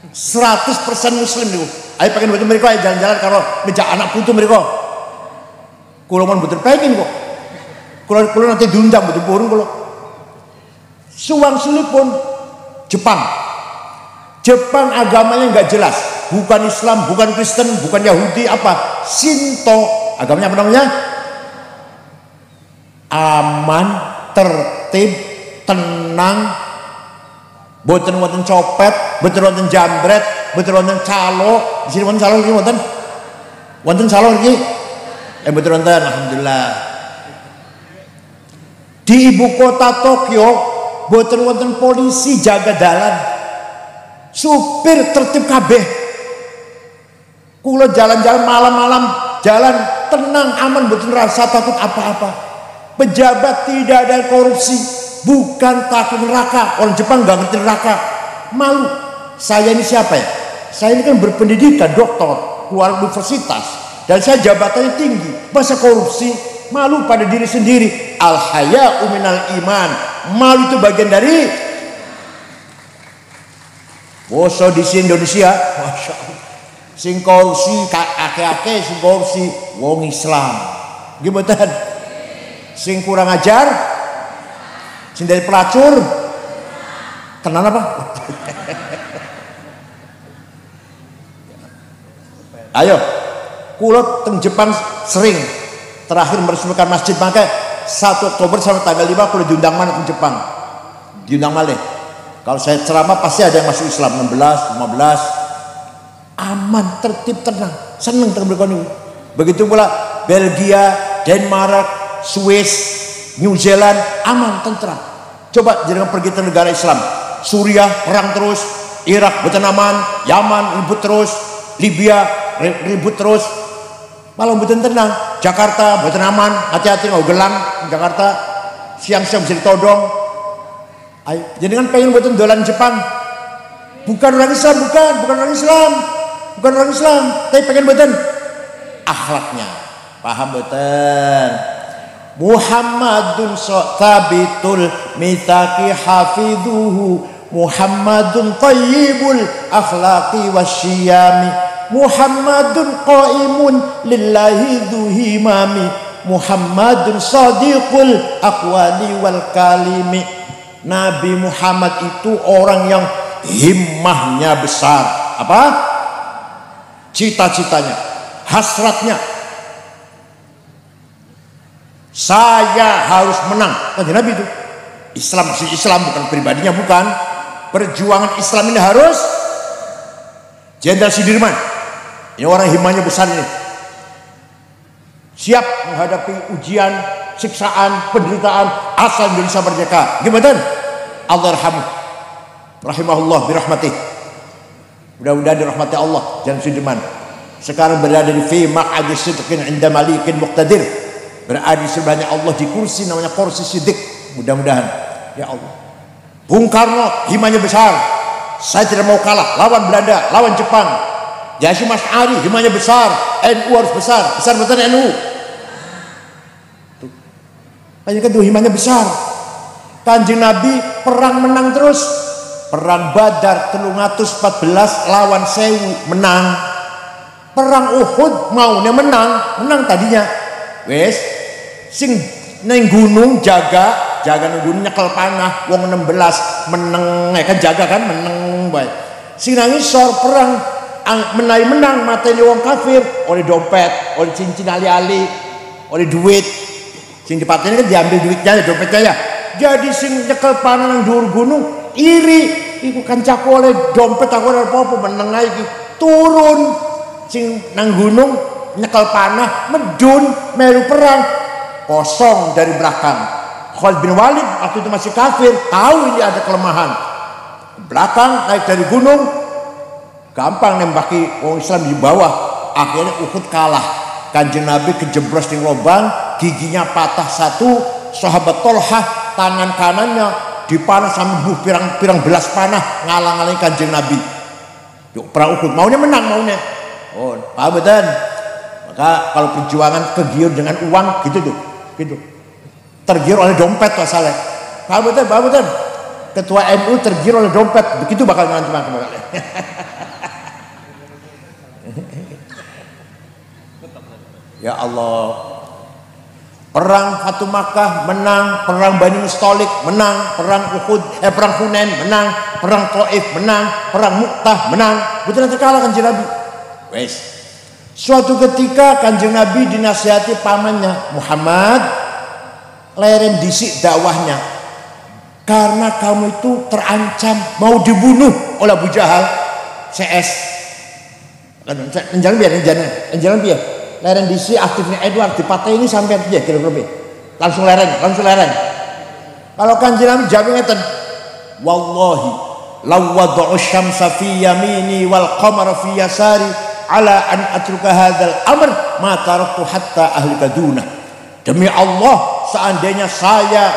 100% muslim niku. Ayo pengen buatan mereka jalan-jalan kalau ngejak anak putu mereka. Kulo mon betul pengen kok. Kulo nanti diundang betul burung kulo. Suwang sulipun Jepang agamanya nggak jelas, bukan Islam, bukan Kristen, bukan Yahudi, apa Shinto. Agamanya apa namanya? Aman, tertib, tenang, boten wonten copet, boten wonten jambret, boten wonten calo. Di sini wonten calo iki wonten calo iki. Boten wonten, alhamdulillah. Di ibu kota Tokyo boten wonten polisi jaga dalan. Supir tertib kabeh. Kulo jalan-jalan malam-malam, jalan tenang, aman, boten rasa takut apa-apa. Pejabat tidak ada korupsi, bukan takut neraka. Orang Jepang nggak ngerti neraka, malu. Saya ini siapa ya? Saya ini kan berpendidikan, doktor, keluar universitas, dan saya jabatannya tinggi. Masa korupsi? Malu pada diri sendiri. Al haya'u minal iman. Malu itu bagian dari. Boso di Indonesia, masya Allah. Sing korupsi, ake-ake sing korupsi, wong Islam. Gimana? Sing kurang ajar, sing dari pelacur, tenan apa? Ayo, kulo teng Jepang sering terakhir meresmikan masjid, maka 1 Oktober sampai tanggal 5 kulo diundang mana ke Jepang, diundang malih. Kalau saya ceramah pasti ada yang masuk Islam 16, 15, aman, tertib, tenang, seneng teng berkoni. Begitu pula Belgia, Denmark, Swiss, New Zealand, aman, tentram. Coba jangan pergi ke negara Islam. Suriah perang terus, Irak boten aman, Yaman ribut terus, Libya ribut terus. Malah boten tenang. Jakarta boten aman, hati-hati mau gelang Jakarta. Siang-siang bisa ditodong. Ayo, jangan pengen boten dolan Jepang. Bukan orang Islam, bukan orang Islam, tapi pengen boten akhlaknya. Paham boten? Muhammadun sabitul mitsaqi hafidhuhu Muhammadun tayyibul akhlaqi wasyiyami Muhammadun qaimun lillahi dzuhimami Muhammadun sadiqul aqwali wal kalimi. Nabi Muhammad itu orang yang himmahnya besar. Apa? Cita-citanya, hasratnya, saya harus menang. Kanjeng Nabi itu Islam bukan pribadinya, bukan. Perjuangan Islam ini harus. Jenderal Sudirman ini orang himmahnya besar ini, siap menghadapi ujian, siksaan, penderitaan asal Indonesia merdeka. Gimana? Allah rahimahullah birahmatih. Mudah-mudahan dirahmati Allah Jan Sudirman. Sekarang berada di fi maq'adi sidqin 'inda malikin muqtadir. Berada di sebelahnya Allah di kursi namanya kursi siddiq. Mudah-mudahan ya Allah. Bung Karno himanya besar. Saya tidak mau kalah lawan Belanda, lawan Jepang. Hasyim Asy'ari himanya besar. NU harus besar. Besar betul NU. Tuh. Hanya kan tuh himanya besar. Kanjeng Nabi perang menang terus. Perang Badar 314 lawan 1000 menang. Perang Uhud maunya menang tadinya. Wes sing neng gunung jaga neng gunung nyekel panah wong 16 meneng kan jaga kan meneng bae. Sing nang isor perang menang mateni wong kafir oleh dompet, oleh cincin ali-ali, oleh duit. Sing dipateni kan diambil duitnya dompetnya ya. Jadi sing nyekel panah nang dhuwur gunung iri iku kancaku oleh dompet aku ora apa-apa meneng ae iki turun sing nang gunung nyekel panah medun melu perang kosong dari belakang. Khalid bin Walid waktu itu masih kafir tahu ini ada kelemahan belakang naik dari gunung gampang nembaki orang Islam di bawah. Akhirnya Uhud kalah. Kanjeng Nabi kejeblos di lubang giginya patah satu. Sahabat Tolhah tangan kanannya dipanah sampai pirang belas panah ngalang-alangi Kanjeng Nabi. Yuk perang Uhud maunya menang maunya. Oh, paham betul? Maka kalau perjuangan kegiur dengan uang gitu tuh, gitu. Tergiur oleh dompet masalah. Paham betul? Paham betul? Ketua NU tergiur oleh dompet, begitu bakal nanti makan. Ya Allah. Perang Fatu Makkah menang, perang Bani Mustalik menang, perang perang Hunain menang, perang Taif menang, perang Mu'tah menang. Betul nanti kalah Kanjeng Nabi. Wes. Suatu ketika Kanjeng Nabi dinasihati pamannya, Muhammad, leren disik dakwahnya. Karena kamu itu terancam mau dibunuh oleh Abu Jahal, CS. Jangan biar. Leren disi aktifnya Edward di partai ini sampai dia kira-kira langsung lereng. Kalau Kanjeng Nabi jawab ngeten, wallahi law wada'u syamsa fi yamini wal qamara fi yasari ala an atruka hadzal amr ma taraktu hatta ahlika dunah. Demi Allah seandainya saya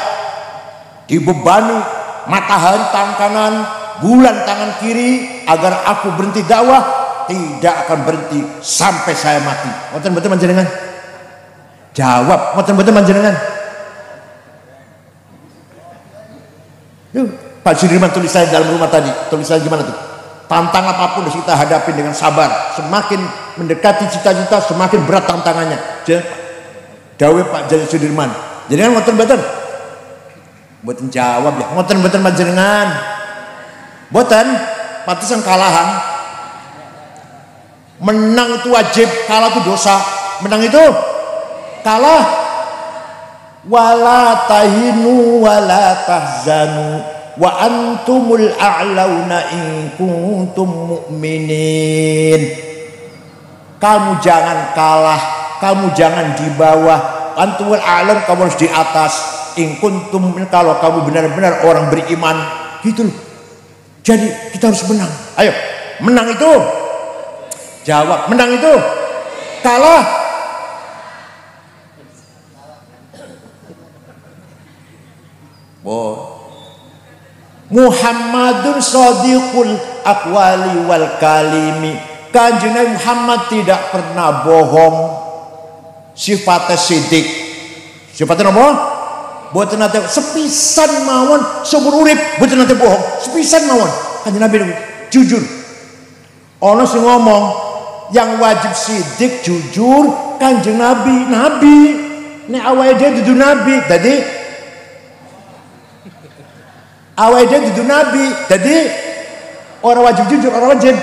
dibebani matahari tangan kanan, bulan tangan kiri agar aku berhenti dakwah, tidak akan berhenti sampai saya mati. Ngoten betul panjenengan? Jawab, ngoten betul panjenengan? Yuk, Pak Sudirman tulisan dalam rumah tadi, tulisan gimana tuh? Tantang apapun harus kita hadapi dengan sabar. Semakin mendekati cita-cita, semakin berat tantangannya. Dawe Pak Jan Sudirman. Jenengan ngoten betul? Mboten jawab ya. Ngoten betul panjenengan? Mboten, pantesan kalahan. Menang itu wajib, kalah itu dosa. Menang itu kalah. Wala tahinu wala tahzanu wa antumul a'launa in kuntum mu'minin. Kamu jangan kalah, kamu jangan di bawah. Antumul a'laun, kamu harus di atas. In kuntum, kalau kamu benar-benar orang beriman. Gitu loh. Jadi kita harus menang. Ayo, menang itu. Jawab, menang itu kalah. Muhammadun shadiqul aqwali wal kalimi. Kanjeng Nabi Muhammad tidak pernah bohong. Sifatnya sidik. Sifatnya apa? Boten nate sepisan mawon seumur urip, boten nate bohong. Sepisan mawon. Kanjeng Nabi jujur. Ono sing ngomong yang wajib sidik jujur Kanjeng Nabi nek awake dhewe dudu nabi dadi awake dhewe dudu nabi dadi ora wajib jujur, ora wajib.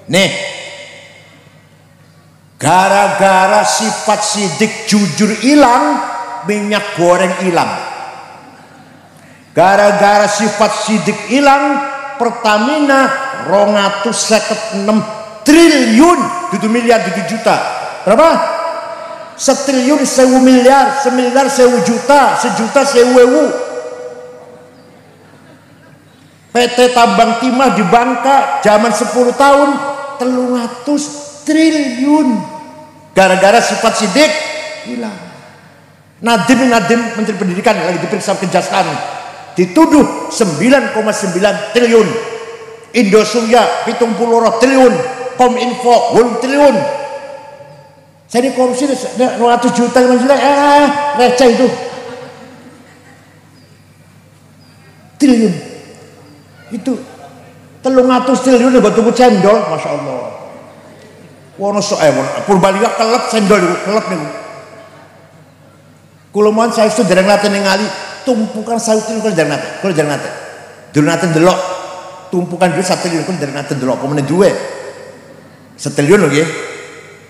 Nih gara-gara sifat sidik jujur hilang, minyak goreng hilang. Gara-gara sifat sidik hilang, Pertamina 256 triliun dudu miliar dudu juta. Berapa? Setriliun 1000 miliar, semiliar 1000 juta, sejuta 1000 ewu. PT Tambang Timah di Bangka zaman 10 tahun 300 triliun gara-gara sifat sidik hilang. Nadiem Menteri Pendidikan lagi diperiksa kejaksaan dituduh 9,9 triliun. Indosuria 70 triliun, Kominfo 8 triliun. Saya ini korupsi 200 juta receh itu triliun. Itu 300 triliun buat tuku cendol, masya Allah. Wono Purbalingga kelep cendol itu, kelep nih. Kulo mohon saya itu dereng nate ningali tumpukan 1 triliun kulo dereng nate. Dulu nate delok tumpukan duit 1 triliun kulo dereng nate delok apa meneh duwe. 1 triliun lho nggih.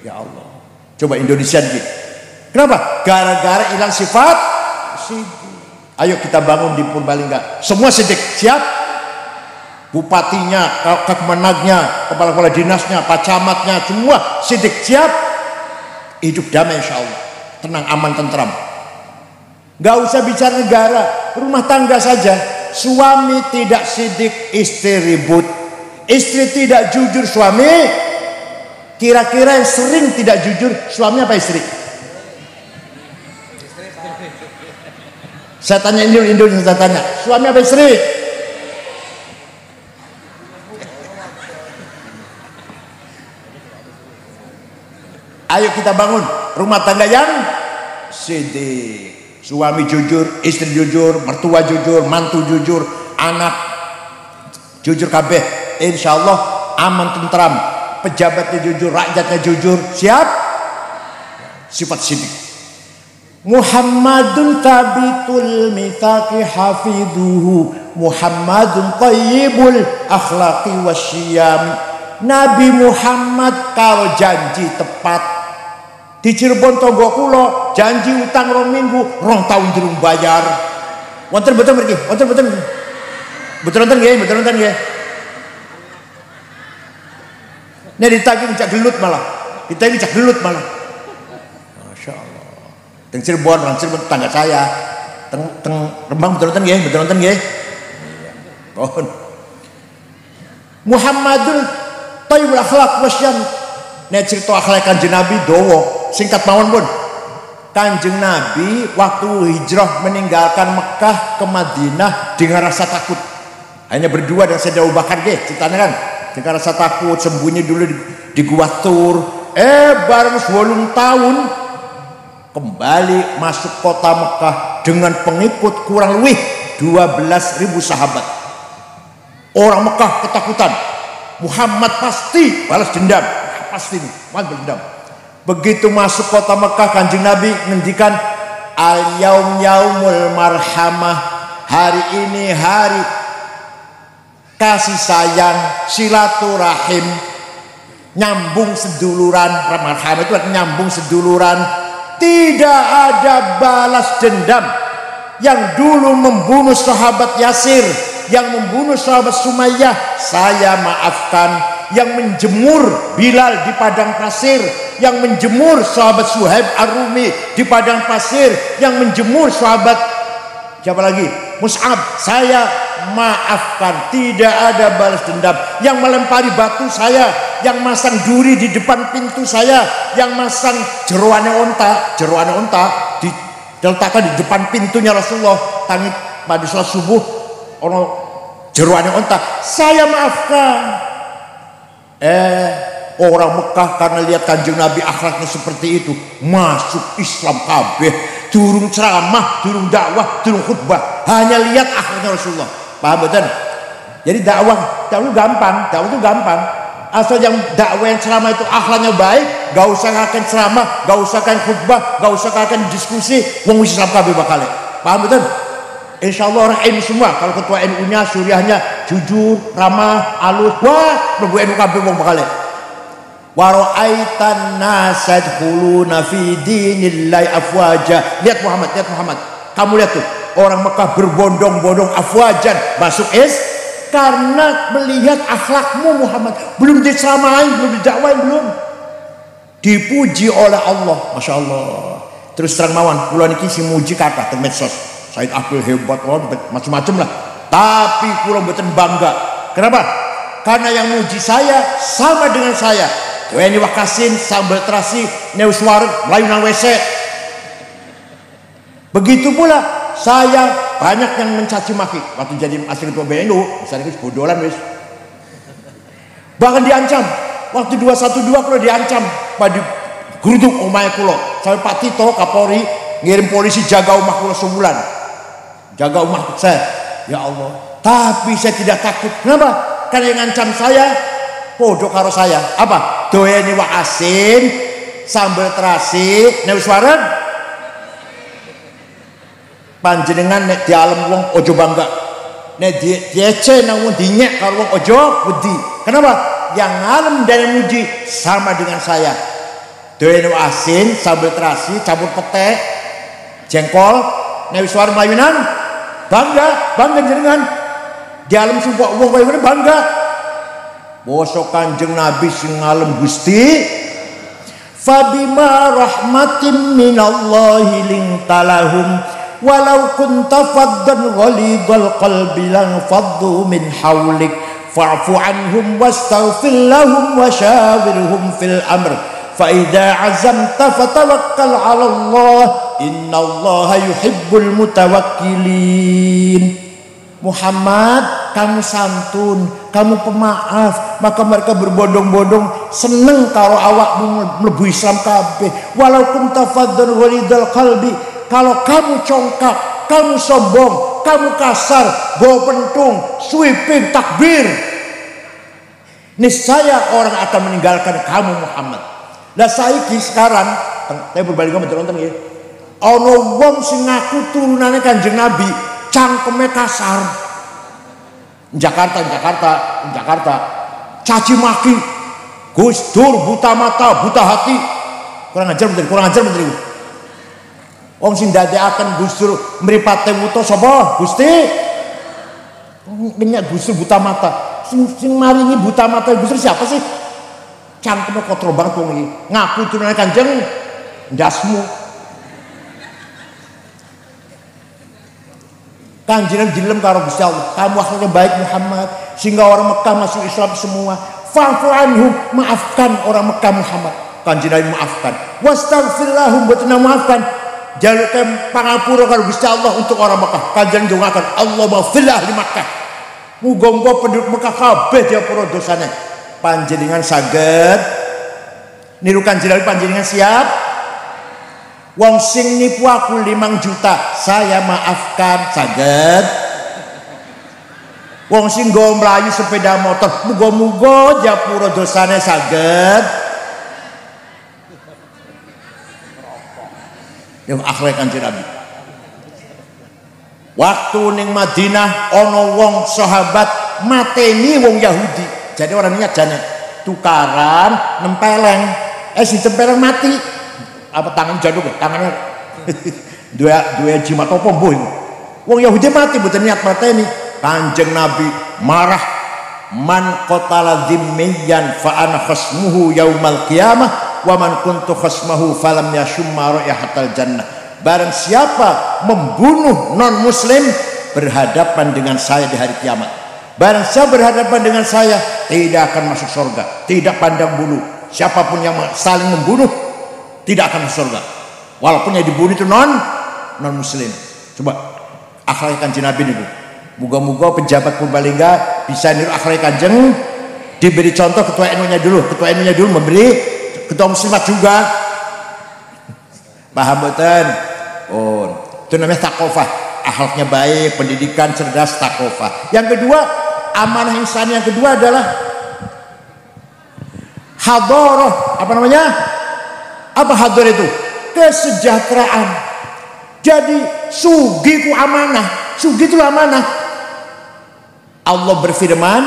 Ya Allah. Coba Indonesia gitu. Kenapa? Gara-gara hilang sifat sidik. Ayo kita bangun di Purbalingga. Semua sidik, siap? Bupatinya, kemenagnya, kepala-kepala dinasnya, pak camatnya, semua sidik, siap? Hidup damai insya Allah. Tenang, aman, tentram. Gak usah bicara negara, rumah tangga saja. Suami tidak sidik, istri ribut. Istri tidak jujur, suami. Kira-kira yang sering tidak jujur, suami apa istri? Saya tanya Indonesia, saya tanya, suami apa istri? Ayo kita bangun rumah tangga yang sidik. Suami jujur, istri jujur, mertua jujur, mantu jujur, anak jujur kabeh. Insya Allah aman tentram. Pejabatnya jujur, rakyatnya jujur. Siap? Sifat sidik. Muhammadun tabitul mitsaqi hafiduhu, Muhammadun tayyibul akhlaqi wasyiyam. Nabi Muhammad kalau janji tepat. Di Cirebon tonggo kulo janji utang 2 minggu 2 tahun durung bayar. Wonten betul mriki, wonten betul. Betul nggih, betul nggih. Nek ditagih cak gelut malah. Kita ini cak gelut malah. Masya Allah. Teng Cirebon, tangga saya. Teng Rembang betul nggih, betul nggih. Pohon. Muhammadun thayyibul akhlaq wasyam. Nek cerita akhlak Kanjeng Nabi dawa, singkat mawon pun. Kanjeng Nabi waktu hijrah meninggalkan Mekah ke Madinah dengan rasa takut. Hanya berdua dengan Sayyidina Abu Bakar nggih, ceritanya kan. Dengan rasa takut, sembunyi dulu di Gua Tur. Bareng 8 tahun kembali masuk kota Mekah dengan pengikut kurang lebih 12.000 sahabat. Orang Mekah ketakutan. Muhammad pasti balas dendam. Pasti balas dendam. Begitu masuk kota Mekah, Kanjeng Nabi ngendikan al-yaum yaumul marhamah. Hari ini hari kasih sayang, silaturahim, nyambung seduluran. Marhamah itu nyambung seduluran. Tidak ada balas dendam. Yang dulu membunuh sahabat Yasir, yang membunuh sahabat Sumayyah, saya maafkan. Yang menjemur Bilal di padang pasir, yang menjemur sahabat Suhaib Ar-Rumi di padang pasir, yang menjemur sahabat siapa lagi? Mus'ab, saya maafkan. Tidak ada balas dendam. Yang melempari batu saya, yang masang duri di depan pintu saya, yang masang jeroane onta diletakkan di depan pintunya Rasulullah. Tangi pada sholat subuh ono jeroane onta, saya maafkan. Orang Mekah karena lihat Kanjeng Nabi akhlaknya seperti itu masuk Islam kabeh. Durung ceramah, durung dakwah, durung khutbah, hanya lihat akhlaknya Rasulullah. Paham betul? Jadi dakwah itu gampang. Asal yang dakwah yang ceramah itu akhlaknya baik, gak usah akan ceramah, gak usah akan khutbah, gak usah akan diskusi, wong Islam kabeh bakal. Paham betul? Insya Allah orang NU semua, kalau ketua NU-nya, Suriahnya jujur, ramah, halus, wah, mlebu NU kabeh wong bakal. Wa ra'aitan nasa yadkhuluna fi dinillahi afwaja. Lihat Muhammad. Kamu lihat tuh, orang Mekah berbondong-bondong afwajan masuk karena melihat akhlakmu Muhammad. Belum diceramain, belum didakwain, belum. Dipuji oleh Allah, Masya Allah. Terus terang mawon, kula niki sing muji kathah teng medsos. Said Abdul hebat, macam-macam lah. tapi kula mboten bangga. Kenapa? Karena yang muji saya sama dengan saya. Weni wakasin sambal terasi neus wareg melayu nang WC. Begitu pula saya banyak yang mencaci maki waktu jadi asli ketua BNU, misalnya bodolan wis. Bahkan diancam waktu 212 kula diancam pada geruduk omahe kula. Sampai Pak Tito Kapolri ngirim polisi jaga omah kula sebulan. Jaga omah saya. Ya Allah. Tapi saya tidak takut. Kenapa? Karena yang ngancam saya podo karo saya. Apa? Doyani wak asin, sambal terasi, neus wareg. Panjenengan nek di alam wong ojo bangga. Nek diece nang wong dinyek karo wong ojo wedi. Kenapa? Yang ngalem dan yang muji sama dengan saya. Doyani wak asin, sambal terasi, campur pete, jengkol, neus wareg mayunan. Bangga jenengan. Di alam sumpah wong kaya bangga. Bosok Kanjeng Nabi sing ngalem Gusti, fabima rahmatin minallahi lintalahum walau kunta faddan ghalidhal qalbi lan faddu min hawlik fa'fu anhum wastaghfir lahum wasyawirhum fil amr fa idza azamta fatawakkal 'ala Allah innallaha yuhibbul mutawakkilin. Muhammad, kamu santun, kamu pemaaf, maka mereka berbondong-bondong seneng karo awakmu mlebu Islam kabeh. Walau kunta faddan ghalidhal qalbi, kalau kamu congkak, kamu sombong, kamu kasar, bawa pentung, sweeping, takbir, niscaya orang akan meninggalkan kamu Muhammad. Lah saiki sekarang, saya berbalik ngomong nonton ya. Ono wong sing ngaku turunane Kanjeng Nabi, cangkeme kasar. Jakarta, caci maki, Gus Dur buta mata, buta hati, kurang ajar menteri. Wong sing ndadekaken Gus Dur mripate wuta sapa? Gusti. Minyak Gus Dur buta mata. Sing maringi buta mata Gus Dur siapa sih? Cangkeme kotor banget wong iki. Ngaku turunane Kanjeng ndasmu. Kanjeng dilem karo Gusti Allah. Kamu akhlaknya baik Muhammad sehingga orang Mekah masuk Islam semua. Fa'fu anhum, maafkan orang Mekah Muhammad. Kanjeng Nabi maafkan. Wastaghfir lahum, boten maafkan. Jalukkan pangapura karo Gusti Allah untuk orang Mekah. Kanjeng ndongaken Allahumma fil ahli Mekah. Muga-muga penduduk Mekah kabeh diapura dosane. Panjenengan saged niru Kanjeng Nabi, panjenengan siap? Wong sing nipu aku 5 juta, saya maafkan, saged. Wong sing nggo mlayu sepeda motor, muga-muga diapura dosane, saged. Yang akhlak Kanjeng Nabi. Waktu ning Madinah ana wong sahabat mateni wong Yahudi. Jadi orang niat jane tukaran nempeleng. Si tempeleng mati. Apa tangan jaduk tangannya dua jimat apa mbuh wong Yahudi mati mboten niat mateni. Kanjeng Nabi marah, man qatala dhimmiyan fa ana khasmuhu yaumal qiyamah wa man kuntu khasmahu falam yashumma raihatal jannah. Barang siapa membunuh non muslim berhadapan dengan saya di hari kiamat. Barang siapa berhadapan dengan saya tidak akan masuk surga, tidak pandang bulu. Siapapun yang saling membunuh tidak akan masuk surga, walaupun yang dibunuh itu non muslim. Coba akhlak Kanjeng Nabi niku. Moga-moga pejabat Purbalingga bisa niru akhlak Kanjeng. Diberi contoh ketua NU-nya dulu memberi ketua muslimat juga. Paham betul? Oh, itu namanya takofah. Akhlaknya baik, pendidikan cerdas, takofah. Yang kedua, amanah insan yang kedua adalah hadarah. Apa namanya? Apa hadir itu? Kesejahteraan. Jadi sugi ku amanah. Sugi itu amanah. Allah berfirman,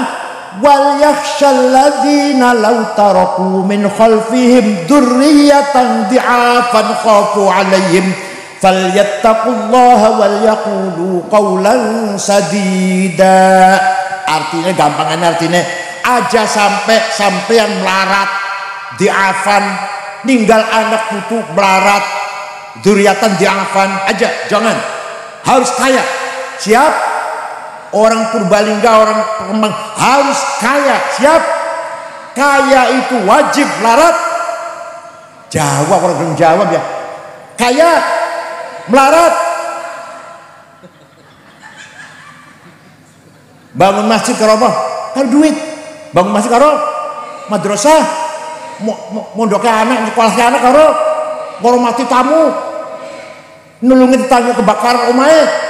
wal yakhshal ladzina law taraku min khalfihim dzurriyyatan dhi'afan khafu 'alaihim falyattaqullaha wal yaqulu qawlan sadida. Artinya gampangannya aja sampean melarat dhi'afan, ninggal anak putu melarat, duriatan diafan aja, jangan, harus kaya. Siap? orang Purbalingga, orang Kemang harus kaya. Siap? Kaya itu wajib melarat. Jawab, orang belum jawab ya. Kaya melarat. Bangun masjid karo apa? Karo duit. Bangun masjid karo madrasah. Mondoknya anak, sekolahnya anak karo ngormati tamu. Nulungi tetangga kebakaran omahe.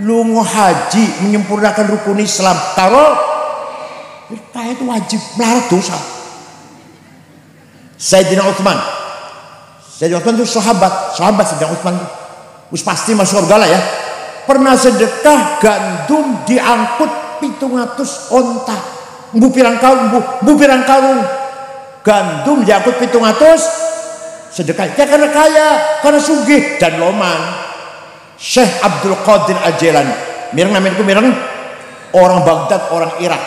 Lungo haji menyempurnakan rukun Islam karo kaya itu wajib melarat dosa. Sayyidina Utsman itu sahabat Sayyidina Utsman itu wis pasti masuk surga lah ya. Pernah sedekah gandum diangkut 700 onta. Bu pirang karung gandum diangkut 700 sedekah. Ya karena kaya, karena sugih dan loman. Syekh Abdul Qadir Al-Jailani, mireng namanya itu mireng orang Baghdad, orang Irak.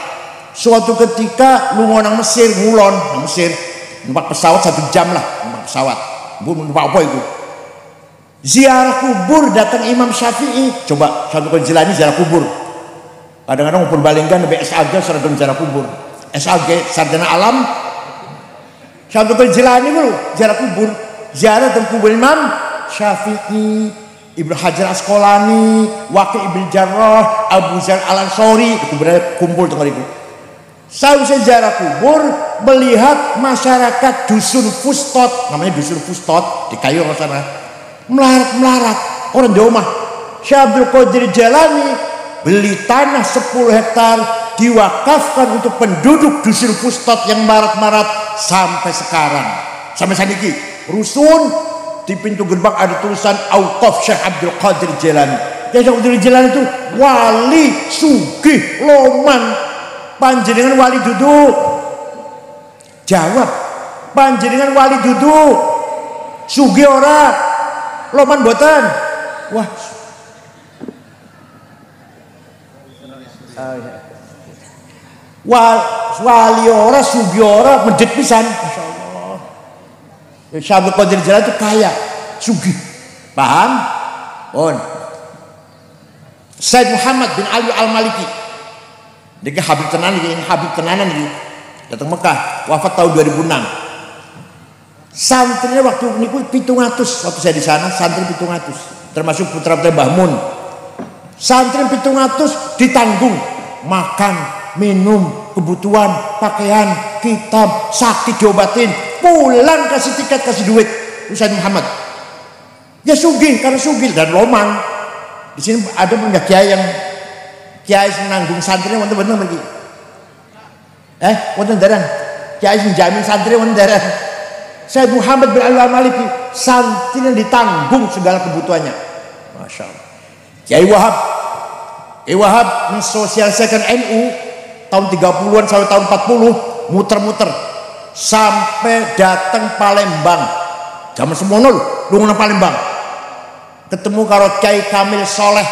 Suatu ketika lu nang Mesir, ngulon nang Mesir, numpak pesawat 1 jam lah, numpak pesawat. Bu numpak apa itu? Ziarah kubur, datang Imam Syafi'i. Coba Syekh Abdul Qadir Al-Jailani ziarah kubur. Kadang-kadang ngumpul Balinggan lebih SAG seragam ziarah kubur. SAG sarjana alam. Syekh Abdul Qadir Al-Jailani dulu ziarah kubur. Ziarah dan kubur Imam Syafi'i, Ibnu Hajar Asqalani, Waqi' Ibn Jarrah, Abu Zar Al-Ansori, kemudian kumpul tengah itu. Saya ziarah kubur melihat masyarakat dusun Fustot, namanya dusun Fustot di Kayu sana, melarat orang di rumah. Syekh Abdul Qadir Jalani beli tanah 10 hektar diwakafkan untuk penduduk dusun Fustot yang marat-marat sampai sekarang, sampai saat ini rusun. Di pintu gerbang ada tulisan Auqaf Syekh Abdul Qadir Jalani. Syekh Abdul Qadir Jalani itu wali sugih loman. Panjenengan wali duduk. Jawab, panjenengan wali duduk. Sugih ora, loman boten. Wah. Wali ora, sugih ora, medhit pisan. Syekh Abdul Qadir Jalani itu kaya, sugih. Paham? On. Said Muhammad bin Ali Al-Maliki. Dia Habib tenanan ini. Datang Mekah, wafat tahun 2006. Santrinya waktu niku 700, waktu saya di sana santri 700, termasuk putra-putra Mbah Mun. Santri 700 ditanggung makan, minum, kebutuhan, pakaian, kitab, sakit diobatin. Pulang kasih tiket, kasih duit. Ustaz Muhammad ya sugih, karena sugih dan loman. Di sini ada punya kiai nanggung santrinya wonten bener pergi. Wonten darang kiai sing jamin santri wonten darang. Said Muhammad bin Ali Al-Maliki santrinya ditanggung segala kebutuhannya. Masya Allah. Kiai Wahab mensosialisasikan NU tahun 30-an sampai tahun 40, muter-muter sampai datang Palembang. Zaman semono lu nang Palembang. Ketemu karo Kiai Kamil Soleh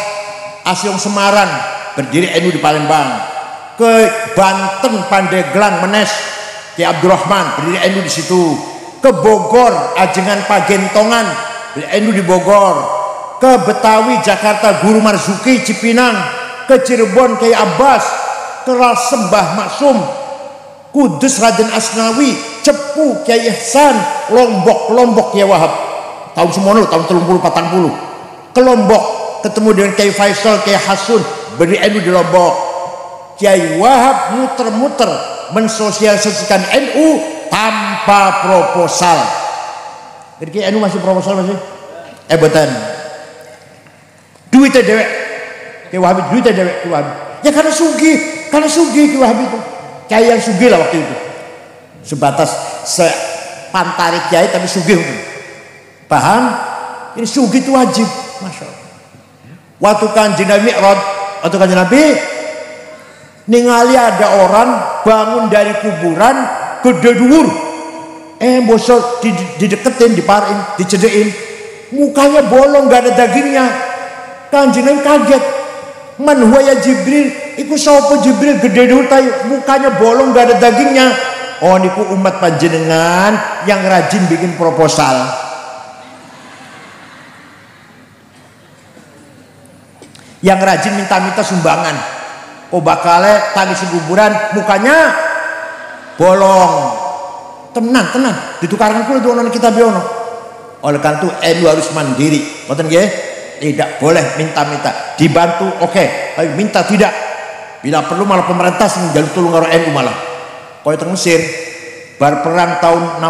Asyong Semarang, berdiri NU di Palembang. Ke Banten Pandeglang Menes, Kiai Abdurrahman, berdiri NU di situ. Ke Bogor Ajengan Pagentongan, berdiri NU di Bogor. Ke Betawi Jakarta Guru Marzuki Cipinang. Ke Cirebon Kiai Abbas. Ke Sembah Maksum, Kudus Raden Asnawi, Cepu Kiai Ihsan, Lombok Kiai Wahab. Tahun semono tahun 30-40. Ke Lombok ketemu dengan Kiai Faisal, Kiai Hasun, beri NU di Lombok. Kiai Wahab muter-muter mensosialisasikan NU tanpa proposal. Jadi Kiai NU masih proposal masih? Betul. Duitnya dewek. Kiai Wahab duitnya dewek Kiai Wahab. Ya karena sugih Kiai Wahab itu. Kiai yang sugih lah waktu itu, sebatas pantari kiai tapi sugih. Paham? Ini sugih itu wajib. Masya Allah. Waktu Kanjeng Nabi Mi'raj, waktu Kanjeng Nabi ningali ada orang bangun dari kuburan gede dhuwur, bosok dideketin, diparin, dicedein, mukanya bolong gak ada dagingnya. Kanjeng Nabi kaget. Man huwa ya Jibril, iku sapa Jibril gede dhuwur mukanya bolong gak ada dagingnya. Oh niku umat panjenengan yang rajin bikin proposal. yang rajin minta-minta sumbangan. Oh bakale tangis kuburan mukanya bolong. Tenang, ditukarkan kulo dono kita biono. Oleh karena itu NU harus mandiri. Ngoten nggih? Tidak boleh minta-minta. Dibantu oke, tapi minta tidak. Bila perlu malah pemerintah sing njaluk tulung karo NU malah. Kaya teng Mesir bar perang tahun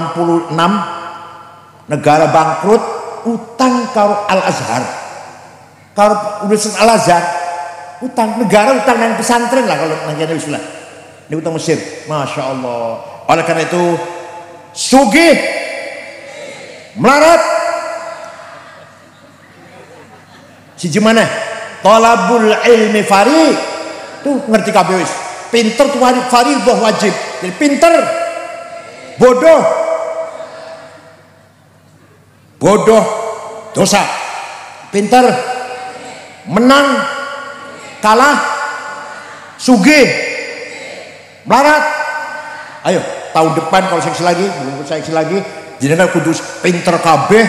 66 negara bangkrut utang karo Al Azhar. Karo Universitas Al Azhar utang negara utang nang pesantren lah kalau nang kene wis lah. Ini utang Mesir. Masya Allah. Oleh karena itu sugih melarat siji maneh talabul ilmi fari tuh ngerti kabeh wis pinter tuh fardhu wajib jadi pinter bodoh dosa pinter menang kalah sugih melarat ayo tahun depan kalau saya lagi jenengan kudu pinter kabeh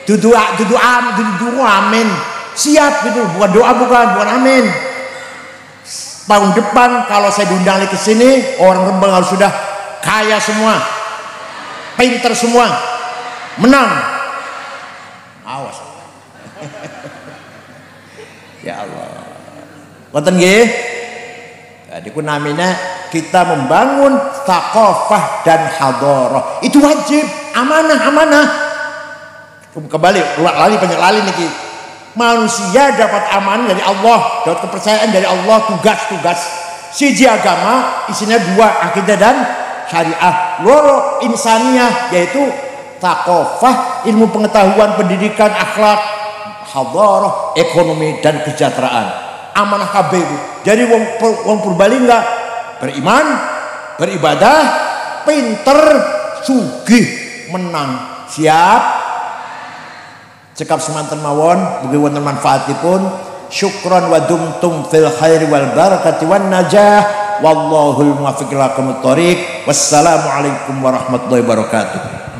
dudu amin siap gitu bukan doa bukan amin tahun depan kalau saya diundang lagi ke sini orang Rembang harus sudah kaya semua pinter semua menang awas ya Allah ngoten nggih jadi ku namanya kita membangun thaqafah dan hadarah itu wajib amanah kembali banyak lali niki manusia dapat amanah dari Allah dapat kepercayaan dari Allah tugas siji agama isinya dua akidah dan syariah loro insaniyah yaitu thaqafah ilmu pengetahuan pendidikan akhlak hadarah ekonomi dan kesejahteraan amanah kabeh jadi wong Purbalingga beriman, beribadah, pinter, sugih, menang, siap. Cekap semanten mawon, mugi wonten manfaatipun. Syukran wa dumtum fil khairi wal barakati wan najah. Wallahul muwaffiq ila aqwamit thoriq. Wassalamualaikum warahmatullahi wabarakatuh.